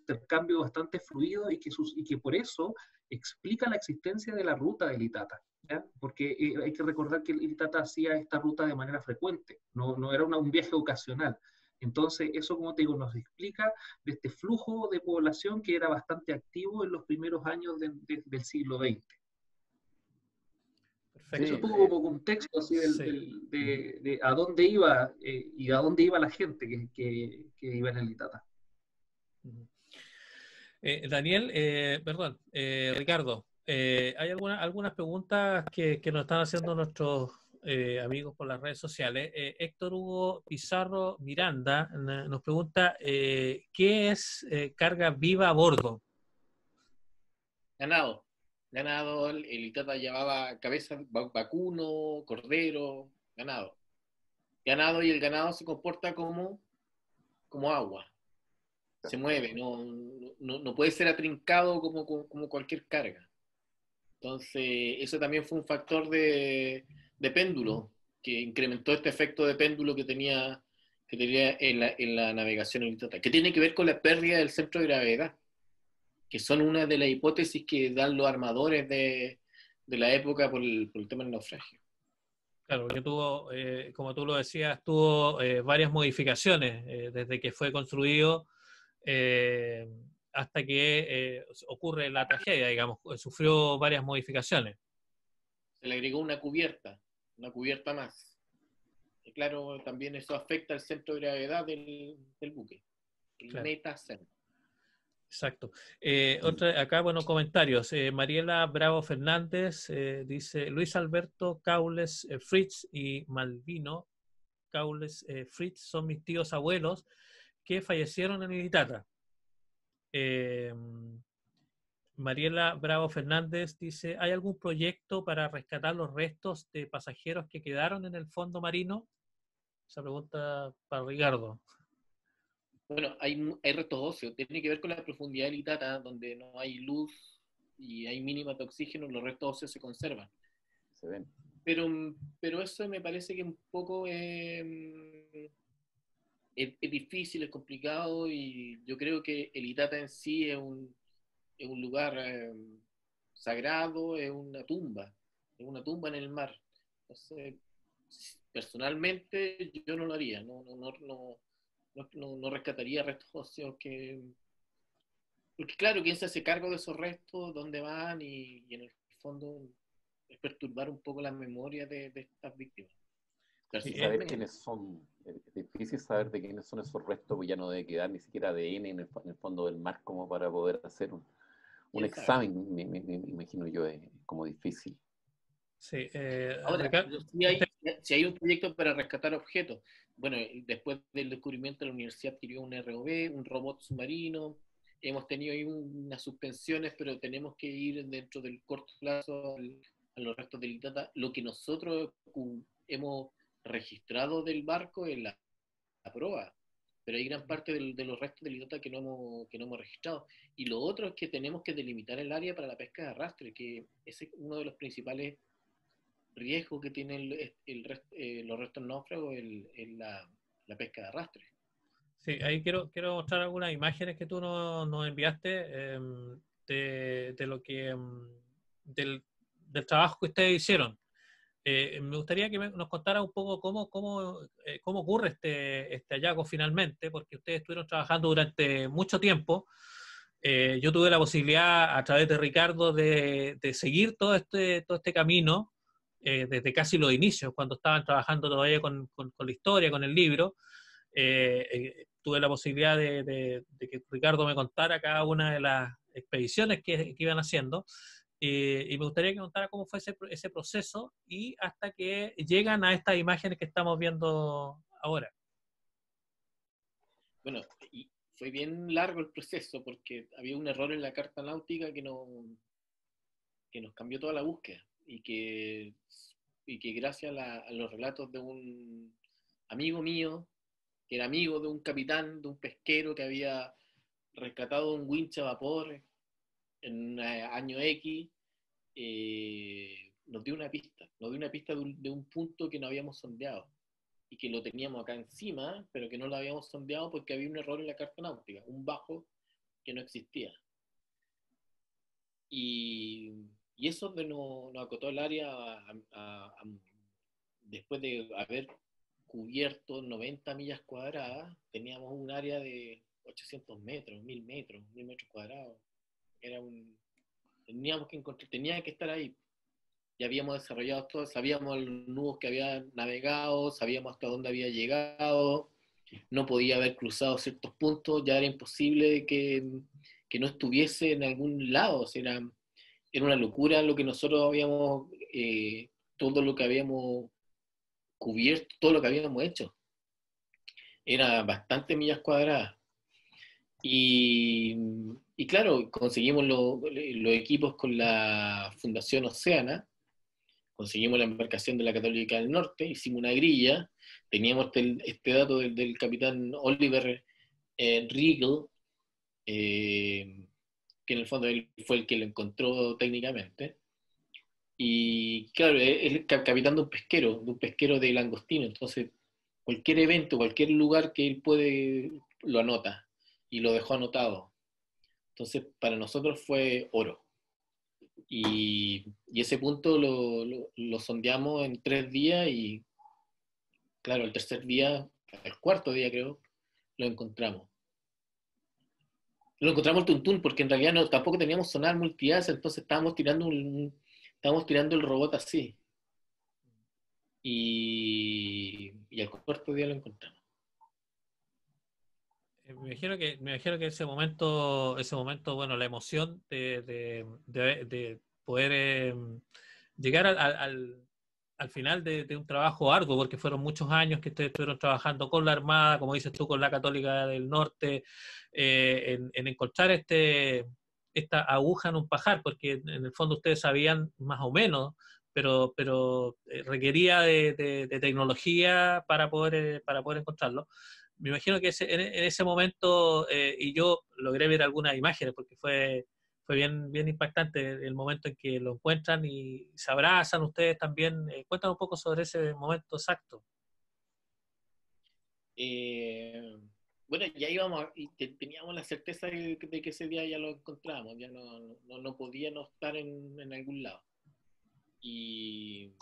intercambio bastante fluido y que por eso explica la existencia de la ruta del Itata. ¿Ya? Porque hay que recordar que el Itata hacía esta ruta de manera frecuente, no era un viaje ocasional. Entonces, eso, como te digo, nos explica de este flujo de población que era bastante activo en los primeros años del siglo XX. Perfecto. Eso tuvo como contexto así de a dónde iba y a dónde iba la gente que iba en el Itata. Daniel, perdón, Ricardo, hay algunas preguntas que nos están haciendo nuestros amigos por las redes sociales. Héctor Hugo Pizarro Miranda nos pregunta, ¿qué es carga viva a bordo? Ganado. El Itata llevaba cabeza, vacuno, cordero, ganado. Ganado, y el ganado se comporta como agua. Se mueve, no puede ser atrincado como cualquier carga. Entonces, eso también fue un factor de péndulo, que incrementó este efecto de péndulo que tenía en la navegación en Itata, que tiene que ver con la pérdida del centro de gravedad, que son una de las hipótesis que dan los armadores de la época por el tema del naufragio. Claro, que tuvo, como tú lo decías, tuvo varias modificaciones desde que fue construido hasta que ocurre la tragedia, digamos, sufrió varias modificaciones. Se le agregó una cubierta más. Y claro, también eso afecta al centro de gravedad del buque, el claro. metacentro. Exacto. Acá, bueno, comentarios. Mariela Bravo Fernández dice, Luis Alberto Caules Fritz y Malvino Caules Fritz son mis tíos abuelos que fallecieron en el Itata. Mariela Bravo Fernández dice, ¿hay algún proyecto para rescatar los restos de pasajeros que quedaron en el fondo marino? Esa pregunta para Ricardo. Bueno, hay restos óseos, tiene que ver con la profundidad del Itata, donde no hay luz y hay mínimas de oxígeno, los restos óseos se conservan. Se ven. Pero eso me parece que un poco es difícil, es complicado, y yo creo que el Itata en sí es un lugar sagrado, es una tumba en el mar. Entonces, personalmente yo no lo haría, no rescataría restos óseos porque claro, ¿quién se hace cargo de esos restos? ¿Dónde van? Y en el fondo es perturbar un poco la memoria de estas víctimas. Sí, saber quiénes son, es difícil saber de quiénes son esos restos, pues ya no debe quedar ni siquiera ADN en el fondo del mar como para poder hacer un examen, me imagino yo, es como difícil. sí, Ahora, Ricardo, si hay un proyecto para rescatar objetos, bueno, después del descubrimiento la universidad adquirió un ROV, un robot submarino, hemos tenido ahí unas suspensiones, pero tenemos que ir dentro del corto plazo a los restos del Itata. Lo que nosotros hemos registrado del barco es la proa, pero hay gran parte de los restos del Itata que no hemos registrado. Y lo otro es que tenemos que delimitar el área para la pesca de arrastre, que es uno de los principales riesgo que tienen los restos náufragos en la pesca de arrastre. sí, ahí quiero mostrar algunas imágenes que tú nos enviaste de lo que del trabajo que ustedes hicieron. Me gustaría que nos contara un poco cómo ocurre este hallazgo finalmente, porque ustedes estuvieron trabajando durante mucho tiempo. Yo tuve la posibilidad a través de Ricardo de seguir todo este camino desde casi los inicios, cuando estaban trabajando todavía con la historia, con el libro. Tuve la posibilidad de que Ricardo me contara cada una de las expediciones que iban haciendo. Y me gustaría que contara cómo fue ese proceso y hasta que llegan a estas imágenes que estamos viendo ahora. Bueno, y fue bien largo el proceso porque había un error en la carta náutica que nos cambió toda la búsqueda y que gracias a los relatos de un amigo mío, que era amigo de un capitán, de un pesquero que había rescatado un winch a vapor en año X, nos dio una pista de un punto que no habíamos sondeado y que lo teníamos acá encima, pero que no lo habíamos sondeado porque había un error en la carta náutica, un bajo que no existía. Y eso nos acotó el área después de haber cubierto 90 millas cuadradas, teníamos un área de 800 metros, 1000 metros cuadrados. Teníamos que encontrar, tenía que estar ahí. Ya habíamos desarrollado todo, sabíamos los nudos que había navegado, sabíamos hasta dónde había llegado, no podía haber cruzado ciertos puntos, ya era imposible que no estuviese en algún lado. O sea, era una locura lo que nosotros habíamos, todo lo que habíamos cubierto, todo lo que habíamos hecho. Era bastante millas cuadradas. Y claro, conseguimos los equipos con la Fundación Oceana, conseguimos la embarcación de la Católica del Norte, hicimos una grilla, teníamos este dato del capitán Oliver Riegel, que en el fondo él fue el que lo encontró técnicamente. Y claro, él es capitán de un pesquero de langostino, entonces cualquier evento, cualquier lugar que él puede, lo anota, y lo dejó anotado. Entonces para nosotros fue oro. Y ese punto lo sondeamos en 3 días y claro, el tercer día, el cuarto día creo, lo encontramos. Lo encontramos el tuntún porque en realidad tampoco teníamos sonar multiasa, entonces estábamos tirando el robot así. Y al cuarto día lo encontramos. Me imagino que ese momento, bueno, la emoción de poder llegar al final de un trabajo arduo, porque fueron muchos años que ustedes estuvieron trabajando con la Armada, como dices tú, con la Católica del Norte, en encontrar esta aguja en un pajar, porque en el fondo ustedes sabían más o menos, pero requería de tecnología para poder encontrarlo. Me imagino que en ese momento, y yo logré ver algunas imágenes, porque fue bien impactante el momento en que lo encuentran y se abrazan ustedes también. Cuéntanos un poco sobre ese momento exacto. Bueno, ya íbamos y teníamos la certeza de que ese día ya lo encontramos, ya no podía no estar en algún lado. Y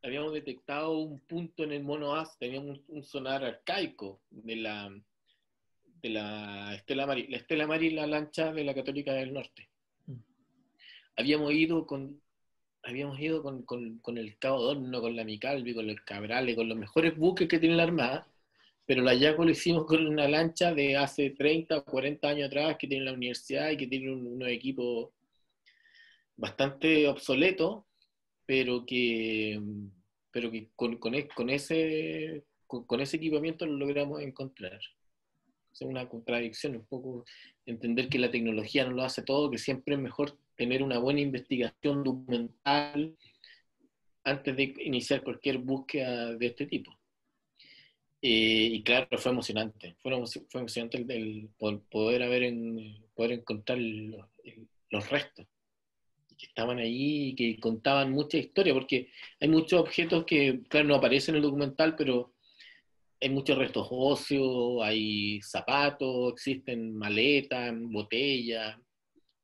habíamos detectado un punto en el mono AS, teníamos un sonar arcaico de la Estela Maris. La Estela Maris, la lancha de la Católica del Norte. Habíamos ido habíamos ido con el Cabo Horno, con la Micalvi, con el Cabrales, con los mejores buques que tiene la Armada, pero la Yaco lo hicimos con una lancha de hace 30 o 40 años atrás que tiene la universidad y que tiene unos equipos bastante obsoletos, pero que con ese equipamiento lo logramos encontrar. Es una contradicción, un poco entender que la tecnología no lo hace todo, que siempre es mejor tener una buena investigación documental antes de iniciar cualquier búsqueda de este tipo. Y claro, fue emocionante. Fue emocionante el poder encontrar los restos que estaban ahí y que contaban mucha historia, porque hay muchos objetos que, claro, no aparecen en el documental, pero hay muchos restos óseos, hay zapatos, existen maletas, botellas,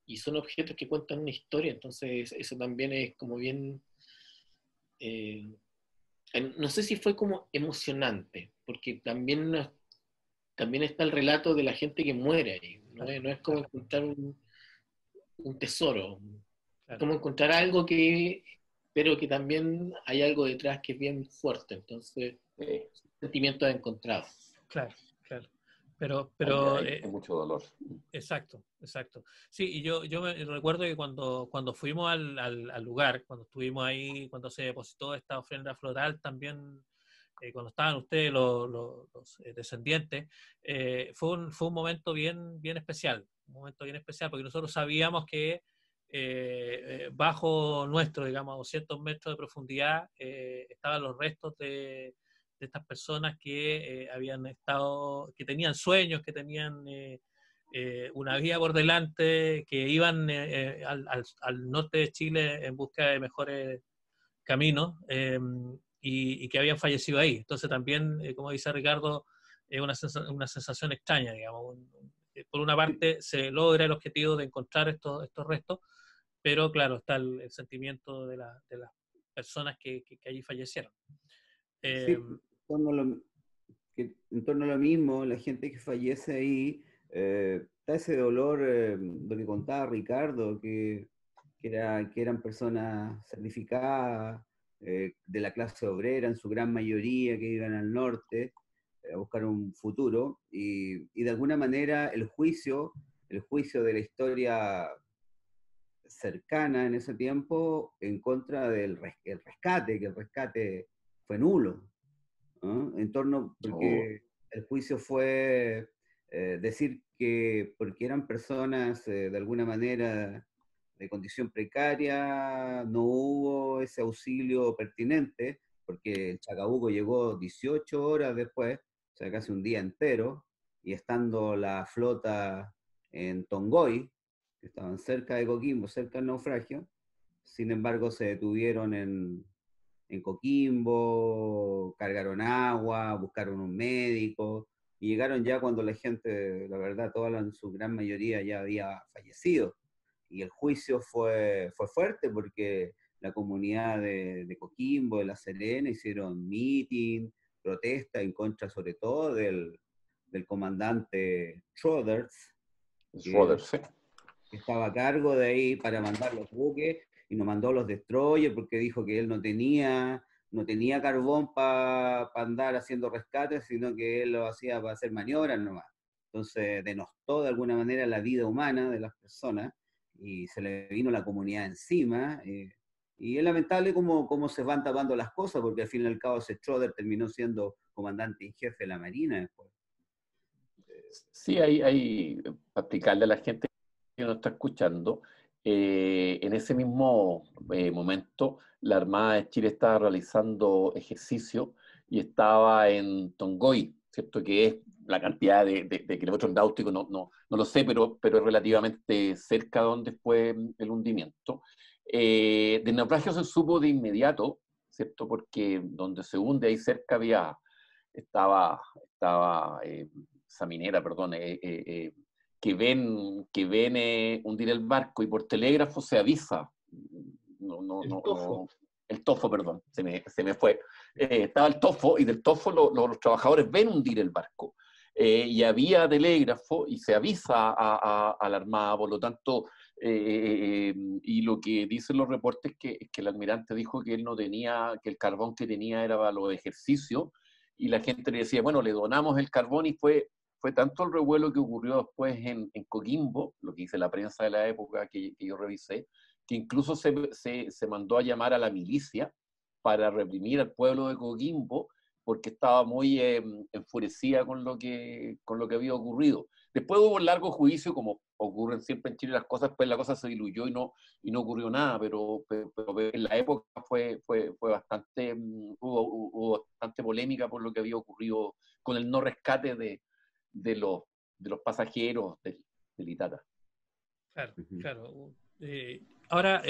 y son objetos que cuentan una historia, entonces eso también es como bien, eh, no sé si fue como emocionante, porque también está el relato de la gente que muere ahí, no es como encontrar un tesoro, es como encontrar algo pero que también hay algo detrás que es bien fuerte, entonces, sentimientos encontrados. Claro, claro. Pero hay mucho dolor. Exacto. Sí, y yo me recuerdo que cuando fuimos al lugar, cuando estuvimos ahí, cuando se depositó esta ofrenda floral, también cuando estaban ustedes los descendientes, fue un momento bien especial, porque nosotros sabíamos que bajo nuestro, digamos, a 200 metros de profundidad, estaban los restos de estas personas que habían estado, que tenían sueños, que tenían una vida por delante, que iban al norte de Chile en busca de mejores caminos y que habían fallecido ahí. Entonces también, como dice Ricardo, es una sensación extraña, digamos. Por una parte se logra el objetivo de encontrar estos restos, pero claro, está el sentimiento de las personas que allí fallecieron. Sí, en torno a lo mismo, la gente que fallece ahí, está ese dolor, lo que contaba Ricardo, que eran personas sacrificadas, de la clase obrera en su gran mayoría, que iban al norte a buscar un futuro, y de alguna manera el juicio de la historia cercana en ese tiempo en contra del rescate, que el rescate fue nulo, ¿no? Porque el juicio fue decir que porque eran personas de alguna manera de condición precaria, no hubo ese auxilio pertinente, porque el Chacabuco llegó 18 horas después, o sea, casi un día entero, y estando la flota en Tongoy, que estaban cerca de Coquimbo, cerca del naufragio, sin embargo se detuvieron en Coquimbo, cargaron agua, buscaron un médico, y llegaron ya cuando la gente, la verdad, toda en su gran mayoría ya había fallecido. Y el juicio fue fuerte porque la comunidad de Coquimbo, de La Serena, hicieron meeting, protesta en contra sobre todo del comandante Schroeder, que estaba a cargo de ahí para mandar los buques, y nos mandó los destroyers porque dijo que él no tenía carbón para andar haciendo rescates, sino que él lo hacía para hacer maniobras nomás. Entonces denostó de alguna manera la vida humana de las personas y se le vino la comunidad encima. Y es lamentable cómo se van tapando las cosas, porque al fin y al cabo ese Schroeder terminó siendo comandante en jefe de la Marina después. Sí, hay para explicarle a la gente que nos está escuchando, en ese mismo momento la Armada de Chile estaba realizando ejercicio y estaba en Tongoy, ¿cierto? Que es la cantidad de kilómetros náuticos, no lo sé, pero es relativamente cerca de donde fue el hundimiento. Del naufragio se supo de inmediato, ¿cierto? Porque donde se hunde ahí cerca estaba esa minera, perdón, que ven hundir el barco y por telégrafo se avisa. El tofo, perdón, se me fue. Estaba el tofo y del tofo los trabajadores ven hundir el barco. Y había telégrafo y se avisa a la Armada, por lo tanto, Y lo que dicen los reportes es que el almirante dijo que él no tenía, que el carbón que tenía era para los ejercicios, y la gente le decía, bueno, le donamos el carbón, y fue tanto el revuelo que ocurrió después en Coquimbo, lo que dice la prensa de la época que yo revisé, que incluso se mandó a llamar a la milicia para reprimir al pueblo de Coquimbo, porque estaba muy enfurecida con lo que había ocurrido. Después hubo un largo juicio, como ocurren siempre en Chile las cosas, pues la cosa se diluyó y no ocurrió nada, pero en la época fue bastante, hubo bastante polémica por lo que había ocurrido con el no rescate de los pasajeros del Itata. Claro, claro. Ahora,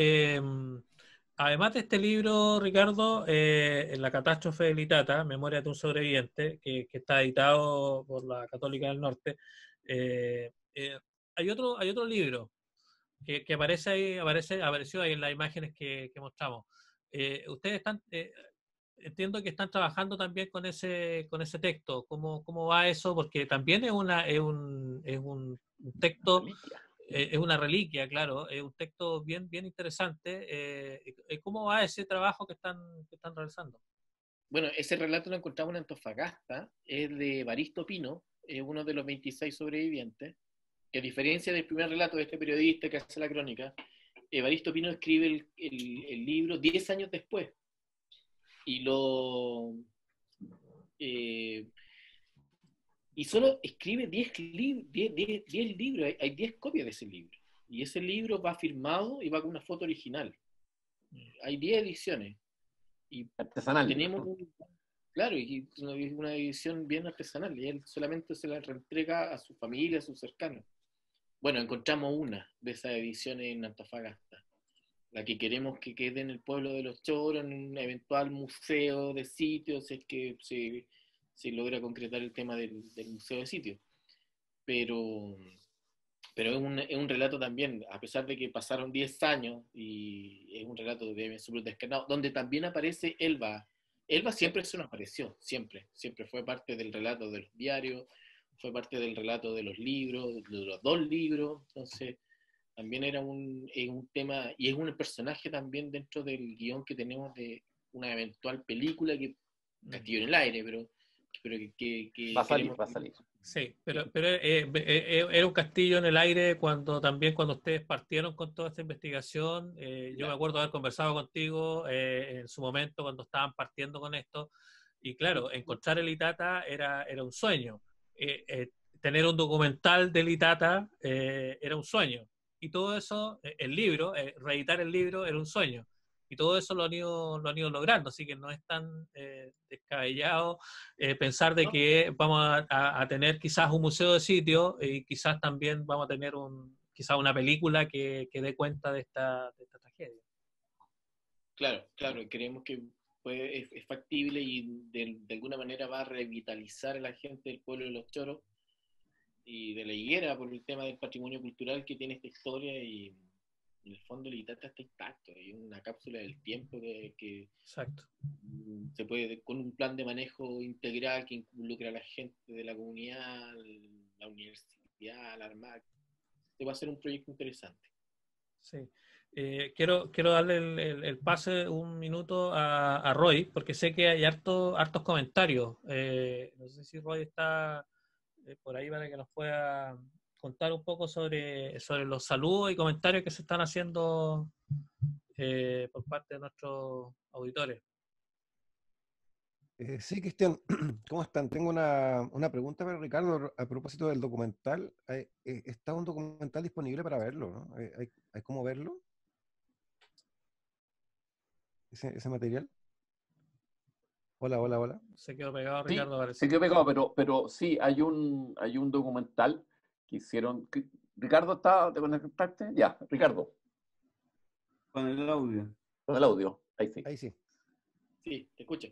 además de este libro, Ricardo, La catástrofe del Itata, Memoria de un sobreviviente, que está editado por la Católica del Norte, hay otro libro que aparece ahí, apareció ahí en las imágenes que mostramos. Ustedes están, entiendo que están trabajando también con ese texto. ¿Cómo va eso? Porque también es un texto, es una reliquia, claro, es un texto bien interesante. ¿Cómo va ese trabajo que están realizando? Bueno, ese relato lo encontramos en Antofagasta, es de Evaristo Pino, es uno de los 26 sobrevivientes, que a diferencia del primer relato de este periodista que hace la crónica, Evaristo Pino escribe el libro 10 años después, y y solo escribe 10 libros, hay 10 copias de ese libro, y ese libro va firmado y va con una foto original. Hay 10 ediciones, y artesanal. Tenemos claro, y una edición bien artesanal, y él solamente se la reentrega a su familia, a sus cercanos. Bueno, encontramos una de esas ediciones en Antofagasta, la que queremos que quede en el pueblo de Los Choros, en un eventual museo de sitios, es que se logra concretar el tema del museo de sitios. Pero es un relato también, a pesar de que pasaron 10 años, y es un relato súper descarnado, donde también aparece Elba. Elba siempre se nos apareció, siempre fue parte del relato de los diarios, fue parte del relato de los libros, de los 2 libros, entonces también era un tema, y es un personaje también dentro del guión que tenemos de una eventual película, que Castillo en el aire, pero que va a salir. Sí, pero era un castillo en el aire cuando ustedes partieron con toda esta investigación. Yo me acuerdo haber conversado contigo en su momento cuando estaban partiendo con esto, y claro, encontrar el Itata era un sueño. Tener un documental del Itata era un sueño, y todo eso, el libro, reeditar el libro era un sueño. Y todo eso lo han ido logrando, así que no es tan descabellado pensar de que vamos a tener quizás un museo de sitio, y quizás también vamos a tener quizás una película que dé cuenta de esta tragedia. Claro, creemos que es factible, y de alguna manera va a revitalizar a la gente del pueblo de Los Choros y de La Higuera por el tema del patrimonio cultural que tiene esta historia, y en el fondo el Itata está intacto, hay una cápsula del tiempo que Exacto. Se puede, con un plan de manejo integral que involucra a la gente de la comunidad, la universidad, la Armada, se va a hacer un proyecto interesante. Sí. Quiero darle el pase un minuto a Roy, porque sé que hay hartos comentarios. No sé si Roy está por ahí para que nos pueda contar un poco sobre los saludos y comentarios que se están haciendo por parte de nuestros auditores. Sí, Cristian, ¿cómo están? Tengo una pregunta para Ricardo a propósito del documental. ¿Está un documental disponible para verlo, ¿no? ¿Hay cómo verlo? ¿Ese material? Hola. Se quedó pegado, Ricardo, Sí, parece. se quedó pegado, pero sí, hay un documental que hicieron. Ricardo, ¿te conectaste? Ya, Ricardo. Con el audio. Con el audio, ahí sí. Ahí sí. Sí, te escucho.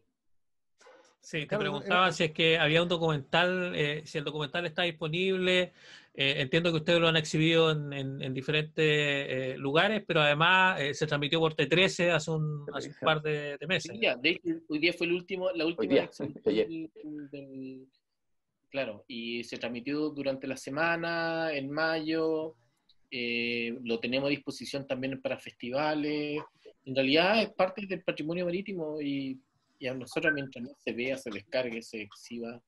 Sí, te Ricardo, preguntaba si es que había un documental, si el documental está disponible. Entiendo que ustedes lo han exhibido en diferentes lugares, pero además se transmitió por T13 hace un par de meses. Sí, de hecho, hoy día fue la última día, claro, y se transmitió durante la semana, en mayo, lo tenemos a disposición también para festivales. En realidad es parte del patrimonio marítimo y a nosotros mientras no se vea, se descargue, se exhiba.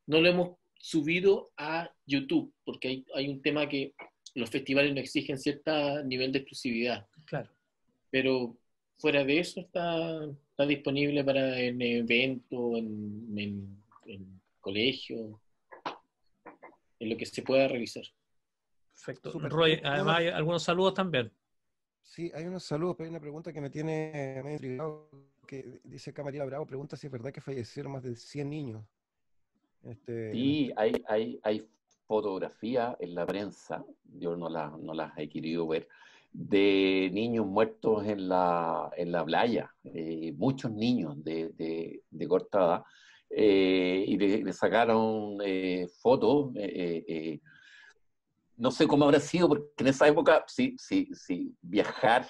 No lo hemos subido a YouTube porque hay un tema que los festivales nos exigen cierto nivel de exclusividad. Claro. Pero fuera de eso está disponible para en eventos, en colegios, en lo que se pueda realizar. Perfecto. Súper. Roy, además hay algunos saludos también. Sí, hay unos saludos, pero hay una pregunta que me tiene medio intrigado, que dice Camarilla Bravo, pregunta si es verdad que fallecieron más de 100 niños. Sí, hay fotografías en la prensa, yo no las he querido ver, de niños muertos en la playa, muchos niños de corta edad, y le sacaron fotos. No sé cómo habrá sido, porque en esa época, sí, viajar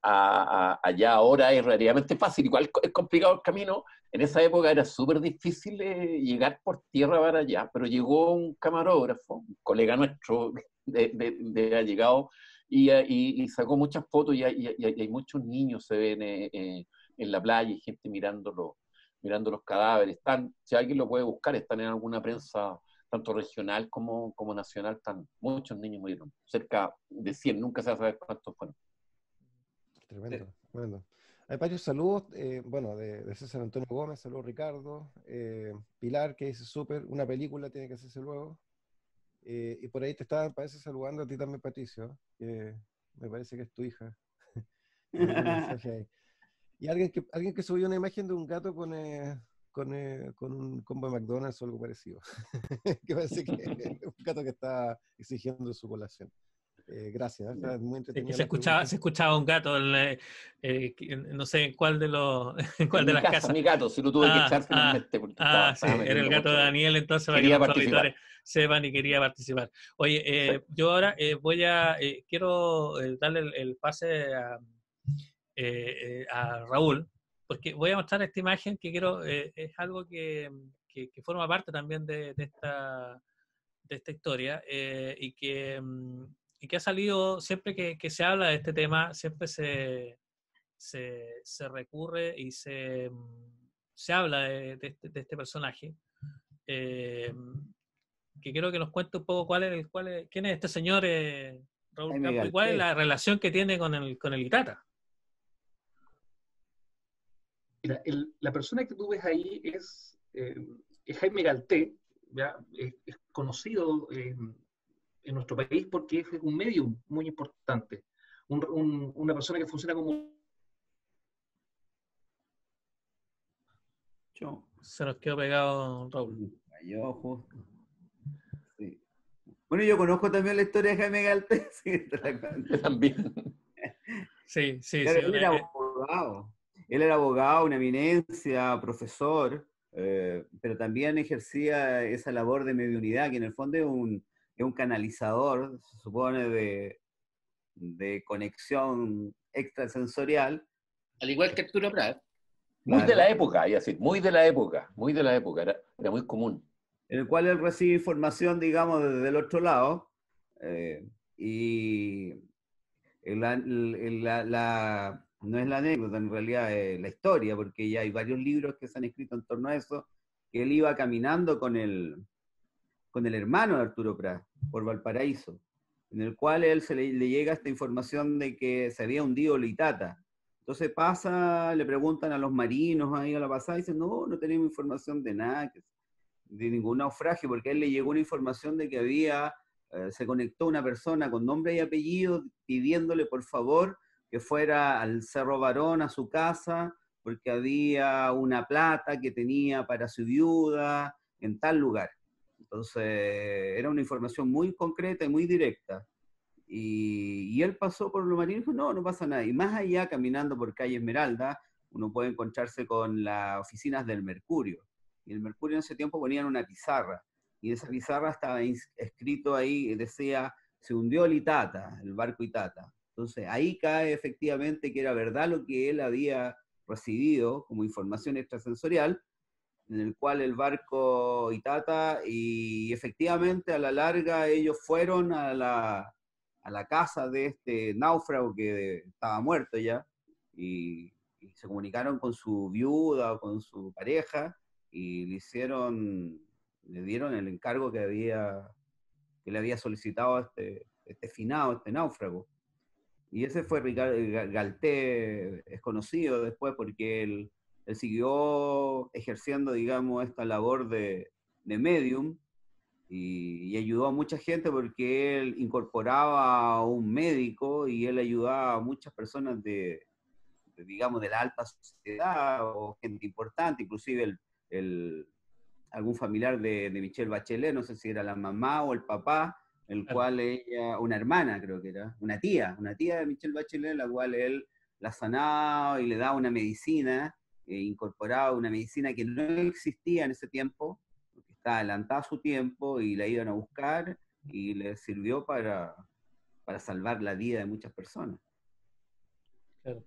allá ahora es relativamente fácil. Igual es complicado el camino. En esa época era súper difícil llegar por tierra para allá, pero llegó un camarógrafo, un colega nuestro de allegado, y sacó muchas fotos, y hay muchos niños, se ven en la playa, y gente mirando los cadáveres. Si alguien lo puede buscar, están en alguna prensa tanto regional como nacional, muchos niños murieron, cerca de 100, nunca se va a saber cuántos fueron. Tremendo, tremendo. Hay varios saludos, bueno, de César Antonio Gómez, saludos Ricardo, Pilar, que dice súper, una película tiene que hacerse luego, y por ahí parece saludando a ti también, Patricio, que me parece que es tu hija. Y alguien que subió una imagen de un gato con un combo de McDonald's o algo parecido. Que parece que es un gato que está exigiendo su colación. Gracias, está muy entretenida. Se escuchaba un gato, no sé en cuál de los en cuál de las casas. Mi gato, si lo tuve que echar finalmente. Porque sí, era el gato de Daniel, entonces para que los auditores sepan, y quería participar. Oye, sí. Yo ahora quiero darle el pase a Raúl, porque voy a mostrar esta imagen que quiero, es algo que forma parte también de esta historia, y que ha salido siempre que se habla de este tema, siempre se recurre y se habla de este personaje, que quiero que nos cuente un poco quién es este señor, Raúl Campo, y cuál es la relación que tiene con el Itata. Mira, la persona que tú ves ahí es Jaime Galté, ¿ya? Es conocido en nuestro país porque es un medium muy importante, una persona que funciona como... Se nos quedó pegado Raúl. Sí. Bueno, yo conozco también la historia de Jaime Galté. Sí, también. Sí. Él era abogado. Él era abogado, una eminencia, profesor, pero también ejercía esa labor de mediunidad, que en el fondo es un canalizador, se supone, de conexión extrasensorial. Al igual que Arturo Prat. Muy de la época, muy de la época, era muy común. En el cual él recibe información, digamos, desde el otro lado, y no es la anécdota, en realidad es la historia, porque ya hay varios libros que se han escrito en torno a eso, que él iba caminando con el hermano de Arturo Prat por Valparaíso, en el cual él le llega esta información de que se había hundido el Itata. Entonces pasa, le preguntan a los marinos ahí a la pasada, y dicen, no tenemos información de nada, de ningún naufragio, porque a él le llegó una información de que se conectó una persona con nombre y apellido pidiéndole por favor que fuera al Cerro Barón, a su casa, porque había una plata que tenía para su viuda en tal lugar. Entonces era una información muy concreta y muy directa. Y él pasó por los marinos y dijo, no pasa nada. Y más allá, caminando por calle Esmeralda, uno puede encontrarse con las oficinas del Mercurio. Y el Mercurio en ese tiempo ponían una pizarra. Y en esa pizarra estaba escrito ahí, decía, se hundió el Itata, el barco Itata. Entonces ahí cae efectivamente que era verdad lo que él había recibido como información extrasensorial, en el cual el barco Itata, y efectivamente a la larga ellos fueron a a la casa de este náufrago que estaba muerto ya, y se comunicaron con su viuda o con su pareja, y le dieron el encargo que le había solicitado este finado, este náufrago. Y ese fue Ricardo Galté, es conocido después porque él siguió ejerciendo, digamos, esta labor de medium, y ayudó a mucha gente porque él incorporaba a un médico y él ayudaba a muchas personas digamos, de la alta sociedad o gente importante, inclusive algún familiar de Michelle Bachelet, no sé si era la mamá o el papá, el cual ella, una hermana creo que era, una tía de Michelle Bachelet, la cual él la sanaba y le daba una medicina, incorporaba una medicina que no existía en ese tiempo, porque estaba adelantada a su tiempo, y la iban a buscar y le sirvió para salvar la vida de muchas personas. Claro.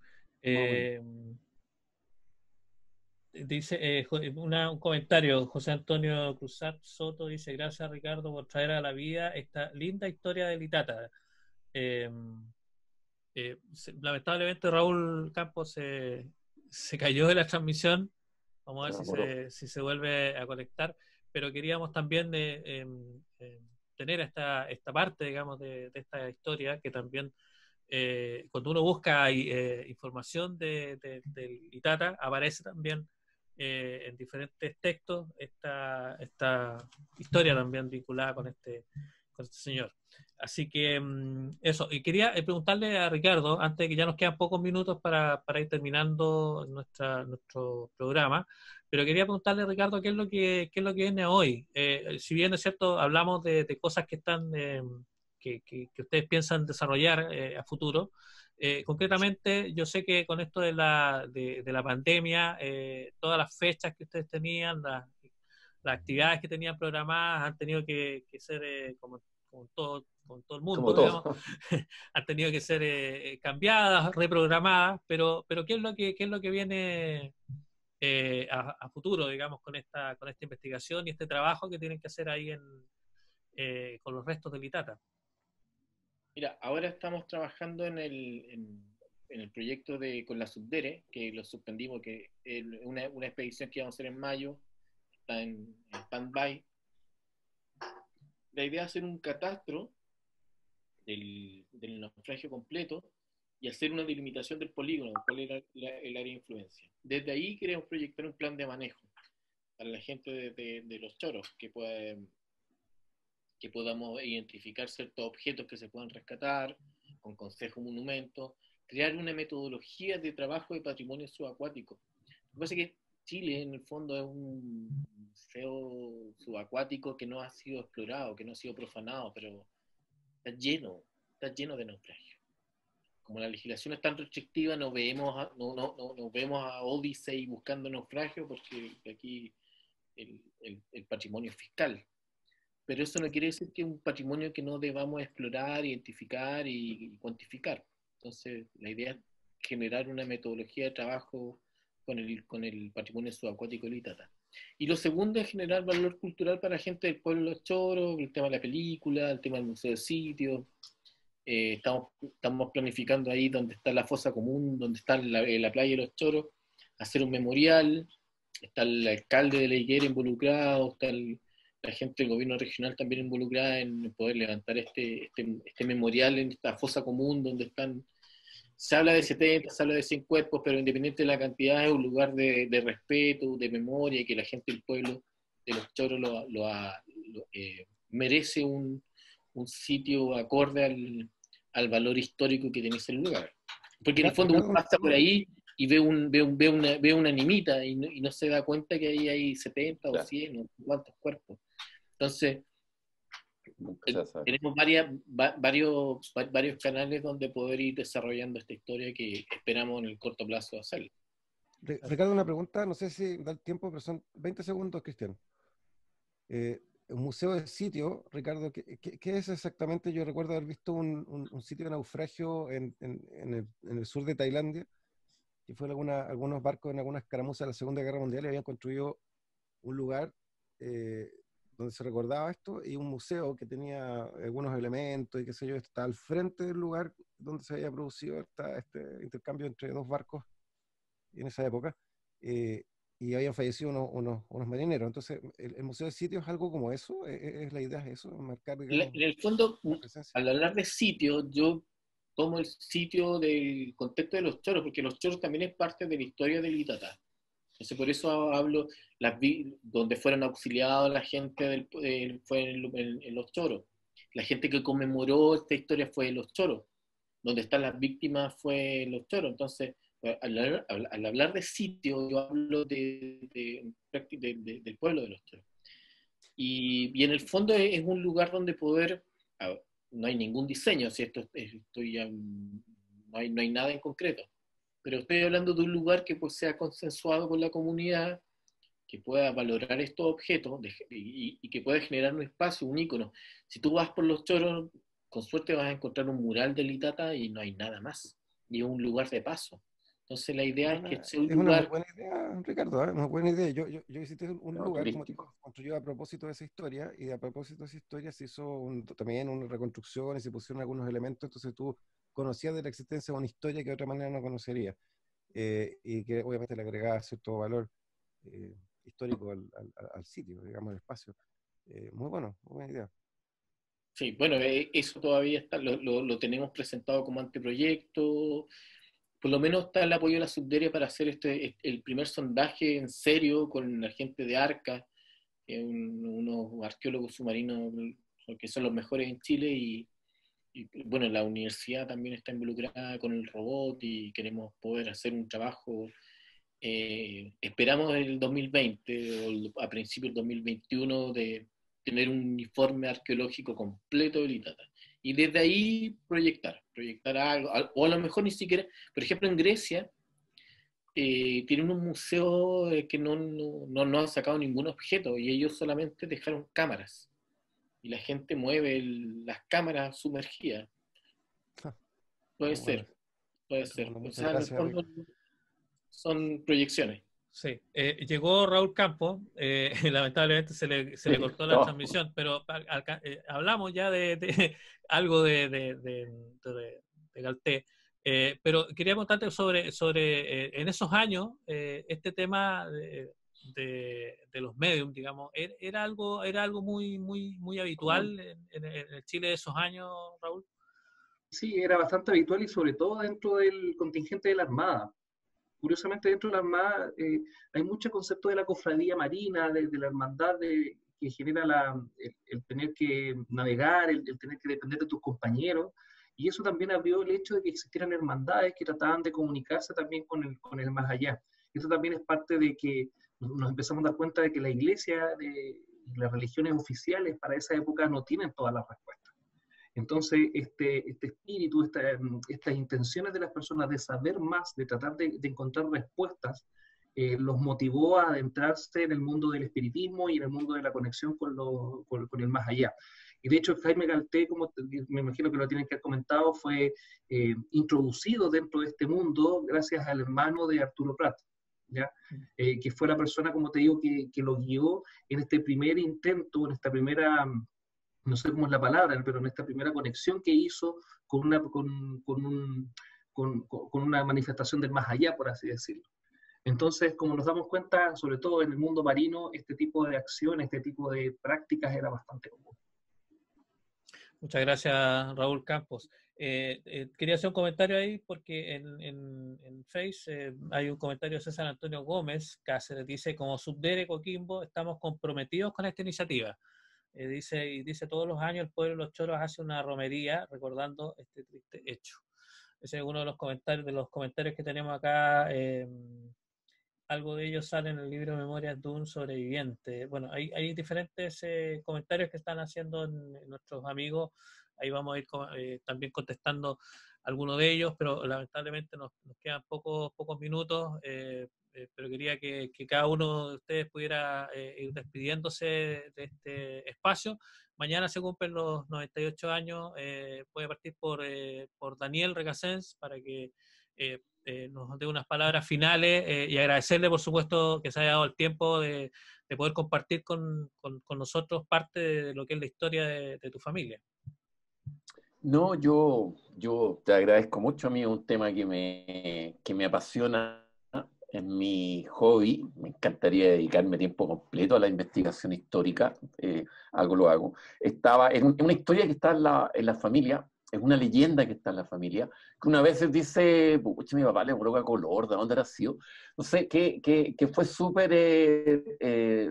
Dice un comentario, José Antonio Cruzat Soto dice: gracias Ricardo por traer a la vida esta linda historia de Litata. Lamentablemente Raúl Campos se cayó de la transmisión. Vamos a ver si se vuelve a conectar, pero queríamos también tener esta parte, digamos, de esta historia, que también cuando uno busca información del Itata, aparece también en diferentes textos esta historia también vinculada con este señor. Así que eso. Y quería preguntarle a Ricardo, antes de que ya nos quedan pocos minutos para ir terminando nuestro programa, pero quería preguntarle a Ricardo qué es lo que viene hoy. Si bien es cierto, hablamos de cosas que están que ustedes piensan desarrollar a futuro. Concretamente, yo sé que con esto de la pandemia, todas las fechas que ustedes tenían, las actividades que tenían programadas han tenido que ser como todo el mundo, digamos, han tenido que ser cambiadas, reprogramadas, pero ¿qué es lo que viene a futuro, digamos, con esta investigación y este trabajo que tienen que hacer ahí con los restos del Itata? Mira, ahora estamos trabajando en el proyecto con la Subdere, que lo suspendimos, que es una expedición que íbamos a hacer en mayo, está en stand-by. La idea es hacer un catastro del naufragio completo y hacer una delimitación del polígono, cuál era el área de influencia. Desde ahí queremos proyectar un plan de manejo para la gente de los choros, que podamos identificar ciertos objetos que se puedan rescatar, con consejo monumento, crear una metodología de trabajo de patrimonio subacuático. Lo que pasa es que Chile, en el fondo, es un museo subacuático que no ha sido explorado, que no ha sido profanado, pero está lleno de naufragios. Como la legislación es tan restrictiva, no vemos a Odyssey buscando naufragio, porque aquí el patrimonio es fiscal. Pero eso no quiere decir que es un patrimonio que no debamos explorar, identificar y cuantificar. Entonces, la idea es generar una metodología de trabajo con el patrimonio subacuático del Itata. Y lo segundo es generar valor cultural para la gente del pueblo de Los Choros, el tema de la película, el tema del museo de sitio. Estamos planificando ahí donde está la fosa común, donde está la playa de Los Choros, hacer un memorial. Está el alcalde de la Higuera involucrado, está la gente del gobierno regional también involucrada en poder levantar este memorial en esta fosa común donde se habla de 70, se habla de 100 cuerpos, pero independiente de la cantidad es un lugar de respeto, de memoria, y que la gente del pueblo de Los Choros merece un sitio acorde al valor histórico que tiene ese lugar. Porque en el fondo uno pasa por ahí y ve una animita y no se da cuenta que ahí hay 70 o 100 o cuántos cuerpos. Entonces, tenemos varios canales donde poder ir desarrollando esta historia que esperamos en el corto plazo hacerlo. Ricardo, una pregunta, no sé si da el tiempo, pero son 20 segundos, Cristian. Un museo de sitio, Ricardo, ¿qué es exactamente? Yo recuerdo haber visto un sitio de naufragio en el sur de Tailandia, que fue algunos barcos en algunas escaramuzas de la Segunda Guerra Mundial y habían construido un lugar donde se recordaba esto, y un museo que tenía algunos elementos y qué sé yo, está al frente del lugar donde se había producido este intercambio entre dos barcos en esa época, y habían fallecido unos marineros. Entonces, el Museo del Sitio es algo como eso, es la idea, es eso, marcar, digamos, En el fondo, la presencia. al hablar de sitio, yo tomo el sitio del contexto de los choros, porque los choros también es parte de la historia del Itatá. Entonces, por eso hablo, donde fueron auxiliados la gente fue en los choros. La gente que conmemoró esta historia fue en los choros. Donde están las víctimas fue en los choros. Entonces, al hablar de sitio, yo hablo del pueblo de los choros. Y en el fondo es un lugar donde poder, no hay ningún diseño, si no hay nada en concreto, pero estoy hablando de un lugar que pues sea consensuado con la comunidad, que pueda valorar estos objetos y que pueda generar un espacio, un ícono. Si tú vas por los choros, con suerte vas a encontrar un mural del Itata y no hay nada más, y es un lugar de paso. Entonces la idea es que sea un Es una muy lugar... buena idea, Ricardo, ¿eh? Una buena idea. Yo visité un Pero lugar, como te digo, turístico. construido a propósito de esa historia, y a propósito de esa historia se hizo también una reconstrucción y se pusieron algunos elementos, entonces tú conocías de la existencia de una historia que de otra manera no conocerías, y que obviamente le agregaba cierto valor histórico al sitio, digamos, al espacio. Muy bueno, muy buena idea. Sí, bueno, eso todavía está, lo tenemos presentado como anteproyecto. Por lo menos está el apoyo de la Subderia para hacer el primer sondaje en serio con la gente de ARCA, unos arqueólogos submarinos que son los mejores en Chile, y bueno, la universidad también está involucrada con el robot y queremos poder hacer un trabajo. Esperamos el 2020 o a principios del 2021 de tener un informe arqueológico completo del Itata. Y desde ahí proyectar algo, o a lo mejor ni siquiera, por ejemplo en Grecia, tienen un museo que no han sacado ningún objeto y ellos solamente dejaron cámaras. Y la gente mueve las cámaras sumergidas. Puede Bueno, ser, puede ser. bueno, O muchas sea, en el gracias, fondo Ricardo. son proyecciones. Sí, llegó Raúl Campos, lamentablemente se le cortó la No, transmisión, pero hablamos ya de algo de Galté, pero quería contarte sobre en esos años, este tema de los medios, digamos, era algo muy Común. habitual en el Chile de esos años, Raúl. Sí, era bastante habitual y sobre todo dentro del contingente de la Armada. Curiosamente, dentro de la Armada hay mucho concepto de la cofradía marina, de la hermandad que genera el tener que navegar, el tener que depender de tus compañeros, y eso también abrió el hecho de que existieran hermandades que trataban de comunicarse también con el más allá. Eso también es parte de que nos empezamos a dar cuenta de que la iglesia y las religiones oficiales para esa época no tienen todas las respuestas. Entonces, este espíritu, estas intenciones de las personas de saber más, de tratar de encontrar respuestas, los motivó a adentrarse en el mundo del espiritismo y en el mundo de la conexión con el más allá. Y de hecho, Jaime Galté, como me imagino que lo tienen que haber comentado, fue introducido dentro de este mundo gracias al hermano de Arturo Prat, ¿ya? Que fue la persona, como te digo, que lo guió en este primer intento, en esta primera no sé cómo es la palabra, pero en esta primera conexión que hizo con una manifestación del más allá, por así decirlo. Entonces, como nos damos cuenta, sobre todo en el mundo marino, este tipo de acciones, este tipo de prácticas era bastante común. Muchas gracias, Raúl Campos. Quería hacer un comentario ahí porque en Face hay un comentario de César Antonio Gómez Cáceres. Dice, como Subdere Coquimbo estamos comprometidos con esta iniciativa. Dice, todos los años el pueblo de los Choros hace una romería recordando este triste hecho. Ese es uno de los comentarios que tenemos acá. Algo de ellos sale en el libro Memorias de un sobreviviente. Bueno, hay diferentes comentarios que están haciendo nuestros amigos. Ahí vamos a ir también contestando algunos de ellos, pero lamentablemente nos quedan pocos minutos, pero quería que cada uno de ustedes pudiera ir despidiéndose de este espacio. Mañana se cumplen los 98 años. Voy a partir por Daniel Recasens para que nos dé unas palabras finales y agradecerle, por supuesto, que se haya dado el tiempo de poder compartir con nosotros parte de lo que es la historia de tu familia. No, yo te agradezco mucho. A mí es un tema que me apasiona, es mi hobby. Me encantaría dedicarme tiempo completo a la investigación histórica. Lo hago. Es una historia que está en la familia, es una leyenda que está en la familia, que una vez dice, pucha, mi papá le broca color, ¿de dónde era sido? No sé, que fue súper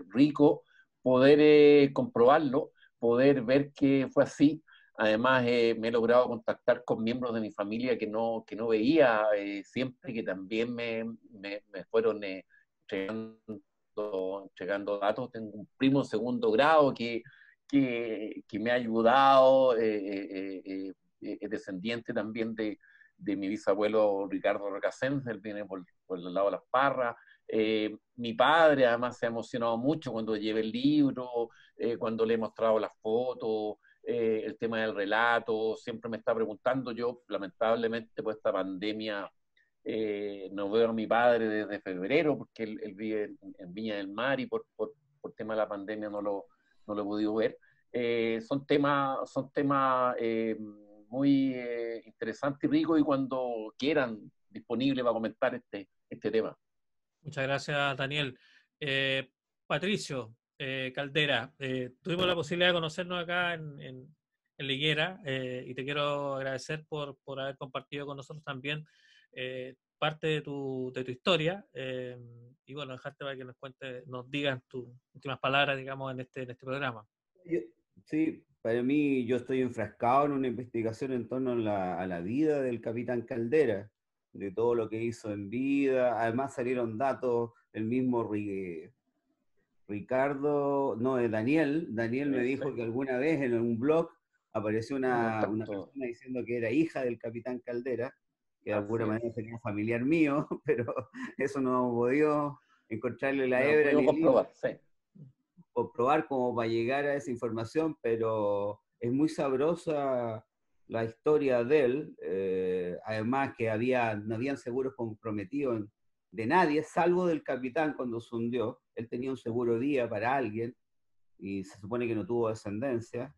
rico poder comprobarlo, poder ver que fue así. Además, me he logrado contactar con miembros de mi familia que no veía siempre, que también me fueron entregando datos. Tengo un primo en segundo grado que me ha ayudado, es descendiente también de mi bisabuelo Ricardo Recasens, él viene por el lado de las Parras. Mi padre además se ha emocionado mucho cuando llevé el libro, cuando le he mostrado las fotos. El tema del relato, siempre me está preguntando. Yo, lamentablemente, por esta pandemia, no veo a mi padre desde febrero, porque él vive en Viña del Mar y por tema de la pandemia no lo he podido ver. Son temas muy interesantes y ricos, y cuando quieran, disponible para comentar este tema. Muchas gracias, Daniel. Patricio Caldera, tuvimos la posibilidad de conocernos acá en Liguera, y te quiero agradecer por haber compartido con nosotros también parte de tu historia, y bueno, dejarte para que nos digas tus últimas palabras, digamos, en este programa. Sí, para mí yo estoy enfrascado en una investigación en torno a la vida del capitán Caldera, de todo lo que hizo en vida. Además salieron datos, el mismo Ricardo, no, de Daniel me dijo que alguna vez en un blog apareció una persona diciendo que era hija del capitán Caldera, que de alguna manera sería familiar mío, pero eso no hemos podido encontrarle la hebra ni el hilo, comprobar como para llegar a esa información, pero es muy sabrosa la historia de él. Además que no habían seguros comprometidos de nadie, salvo del capitán cuando se hundió. Él tenía un seguro día para alguien y se supone que no tuvo descendencia.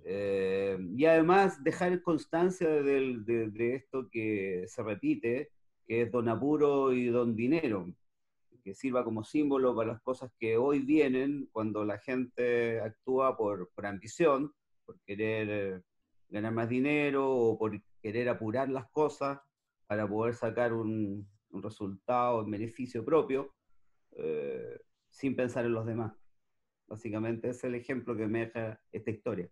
Y además dejar constancia de esto que se repite, que es don apuro y don dinero, que sirva como símbolo para las cosas que hoy vienen cuando la gente actúa por ambición, por querer ganar más dinero o por querer apurar las cosas para poder sacar un resultado en beneficio propio, sin pensar en los demás. Básicamente ese es el ejemplo que me deja esta historia.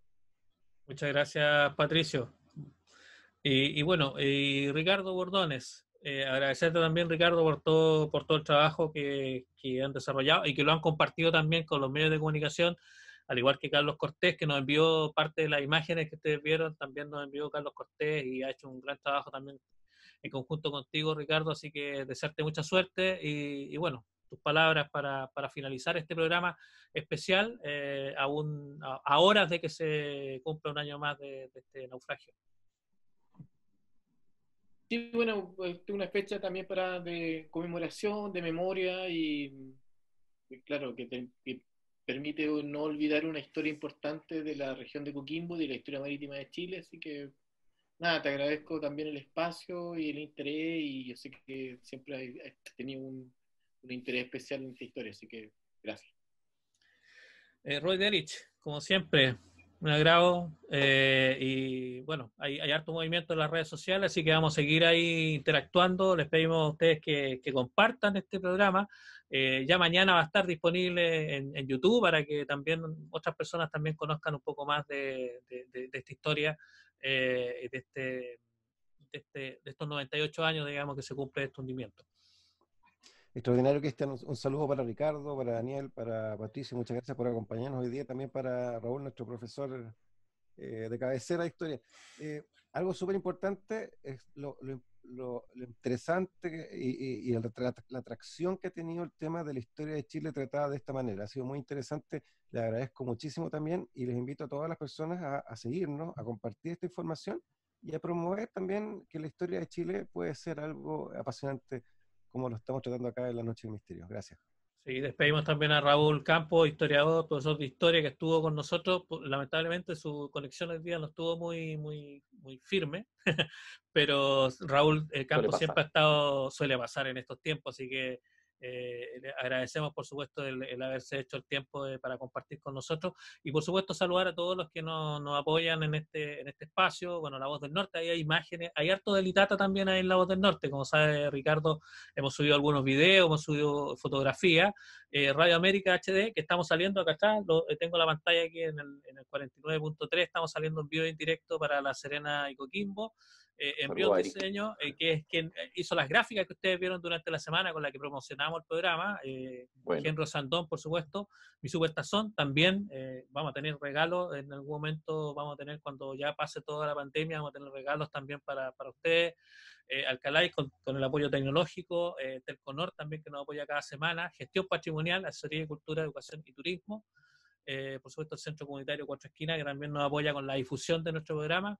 Muchas gracias, Patricio. Y bueno, y Ricardo Bordones, agradecerte también, Ricardo, por todo el trabajo que han desarrollado y que lo han compartido también con los medios de comunicación, al igual que Carlos Cortés, que nos envió parte de las imágenes que ustedes vieron. También nos envió Carlos Cortés y ha hecho un gran trabajo también en conjunto contigo, Ricardo, así que desearte mucha suerte y bueno, tus palabras para finalizar este programa especial, a horas de que se cumpla un año más de este naufragio. Sí, bueno, es una fecha también de conmemoración, de memoria y claro, que permite no olvidar una historia importante de la región de Coquimbo, de la historia marítima de Chile. Así que nada, te agradezco también el espacio y el interés, y yo sé que siempre has tenido un interés especial en esta historia, así que gracias. Roy Derich, como siempre, un agrado, y bueno, hay harto movimiento en las redes sociales, así que vamos a seguir ahí interactuando. Les pedimos a ustedes que compartan este programa. Ya mañana va a estar disponible en YouTube para que también otras personas también conozcan un poco más de esta historia, de estos 98 años, digamos, que se cumple este hundimiento. Extraordinario, Cristian. Un saludo para Ricardo, para Daniel, para Patricio. Muchas gracias por acompañarnos hoy día. También para Raúl, nuestro profesor de cabecera de historia. Algo súper importante es lo interesante y la atracción que ha tenido el tema de la historia de Chile tratada de esta manera. Ha sido muy interesante. Les agradezco muchísimo también y les invito a todas las personas a seguirnos, a compartir esta información y a promover también que la historia de Chile puede ser algo apasionante, como lo estamos tratando acá en La Noche del Misterio. Gracias. Sí, despedimos también a Raúl Campos, historiador, profesor de historia, que estuvo con nosotros. Lamentablemente su conexión hoy día no estuvo muy firme, pero Raúl Suele Campos pasar. siempre ha estado, suele pasar en estos tiempos, así que le agradecemos por supuesto el haberse hecho el tiempo para compartir con nosotros y por supuesto saludar a todos los que nos apoyan en este espacio. Bueno, La Voz del Norte, ahí hay imágenes, hay harto de Litata también ahí en La Voz del Norte, como sabe Ricardo, hemos subido algunos videos, hemos subido fotografías. Radio América HD, que estamos saliendo acá atrás, tengo la pantalla aquí en el 49.3, estamos saliendo en vivo y en directo para La Serena y Coquimbo. Envió un Saludos a Eric. diseño que es quien hizo las gráficas que ustedes vieron durante la semana con la que promocionamos el programa. Bueno, Henry Sandón, por supuesto, mi super tazón también. Vamos a tener regalos en algún momento, vamos a tener cuando ya pase toda la pandemia, vamos a tener regalos también para ustedes. Alcalá con el apoyo tecnológico, Telconor también que nos apoya cada semana, gestión patrimonial, asesoría de cultura, educación y turismo. Por supuesto el Centro Comunitario Cuatro Esquinas que también nos apoya con la difusión de nuestro programa.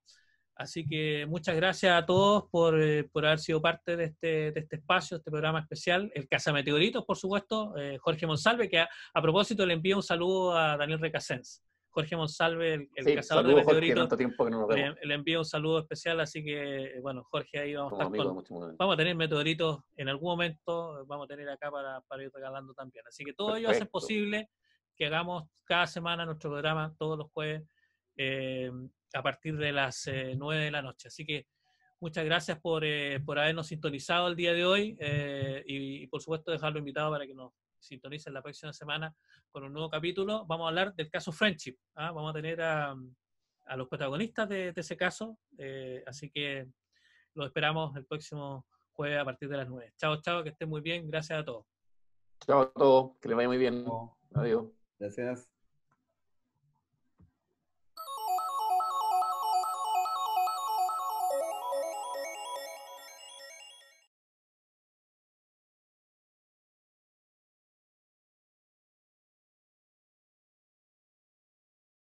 Así que muchas gracias a todos por haber sido parte de este espacio, este programa especial. El Cazameteoritos, por supuesto, Jorge Monsalve, que a propósito le envío un saludo a Daniel Recasens. Jorge Monsalve, el sí, cazador de saludos Jorge, meteoritos, tanto tiempo que no nos vemos. le envío un saludo especial, así que, bueno, Jorge, ahí vamos a Somos estar amigos de mucho momento. vamos a tener meteoritos en algún momento, vamos a tener acá para ir regalando también. Así que todo ello hace Perfecto. posible que hagamos cada semana nuestro programa, todos los jueves, a partir de las 9 de la noche. Así que muchas gracias por habernos sintonizado el día de hoy y por supuesto dejarlo invitado para que nos sintonicen la próxima semana con un nuevo capítulo. Vamos a hablar del caso Friendship. Vamos a tener a los protagonistas de ese caso, así que lo esperamos el próximo jueves a partir de las 9. Chao, chao, que estén muy bien. Gracias a todos. Chao a todos, que les vaya muy bien. No, Adiós. gracias.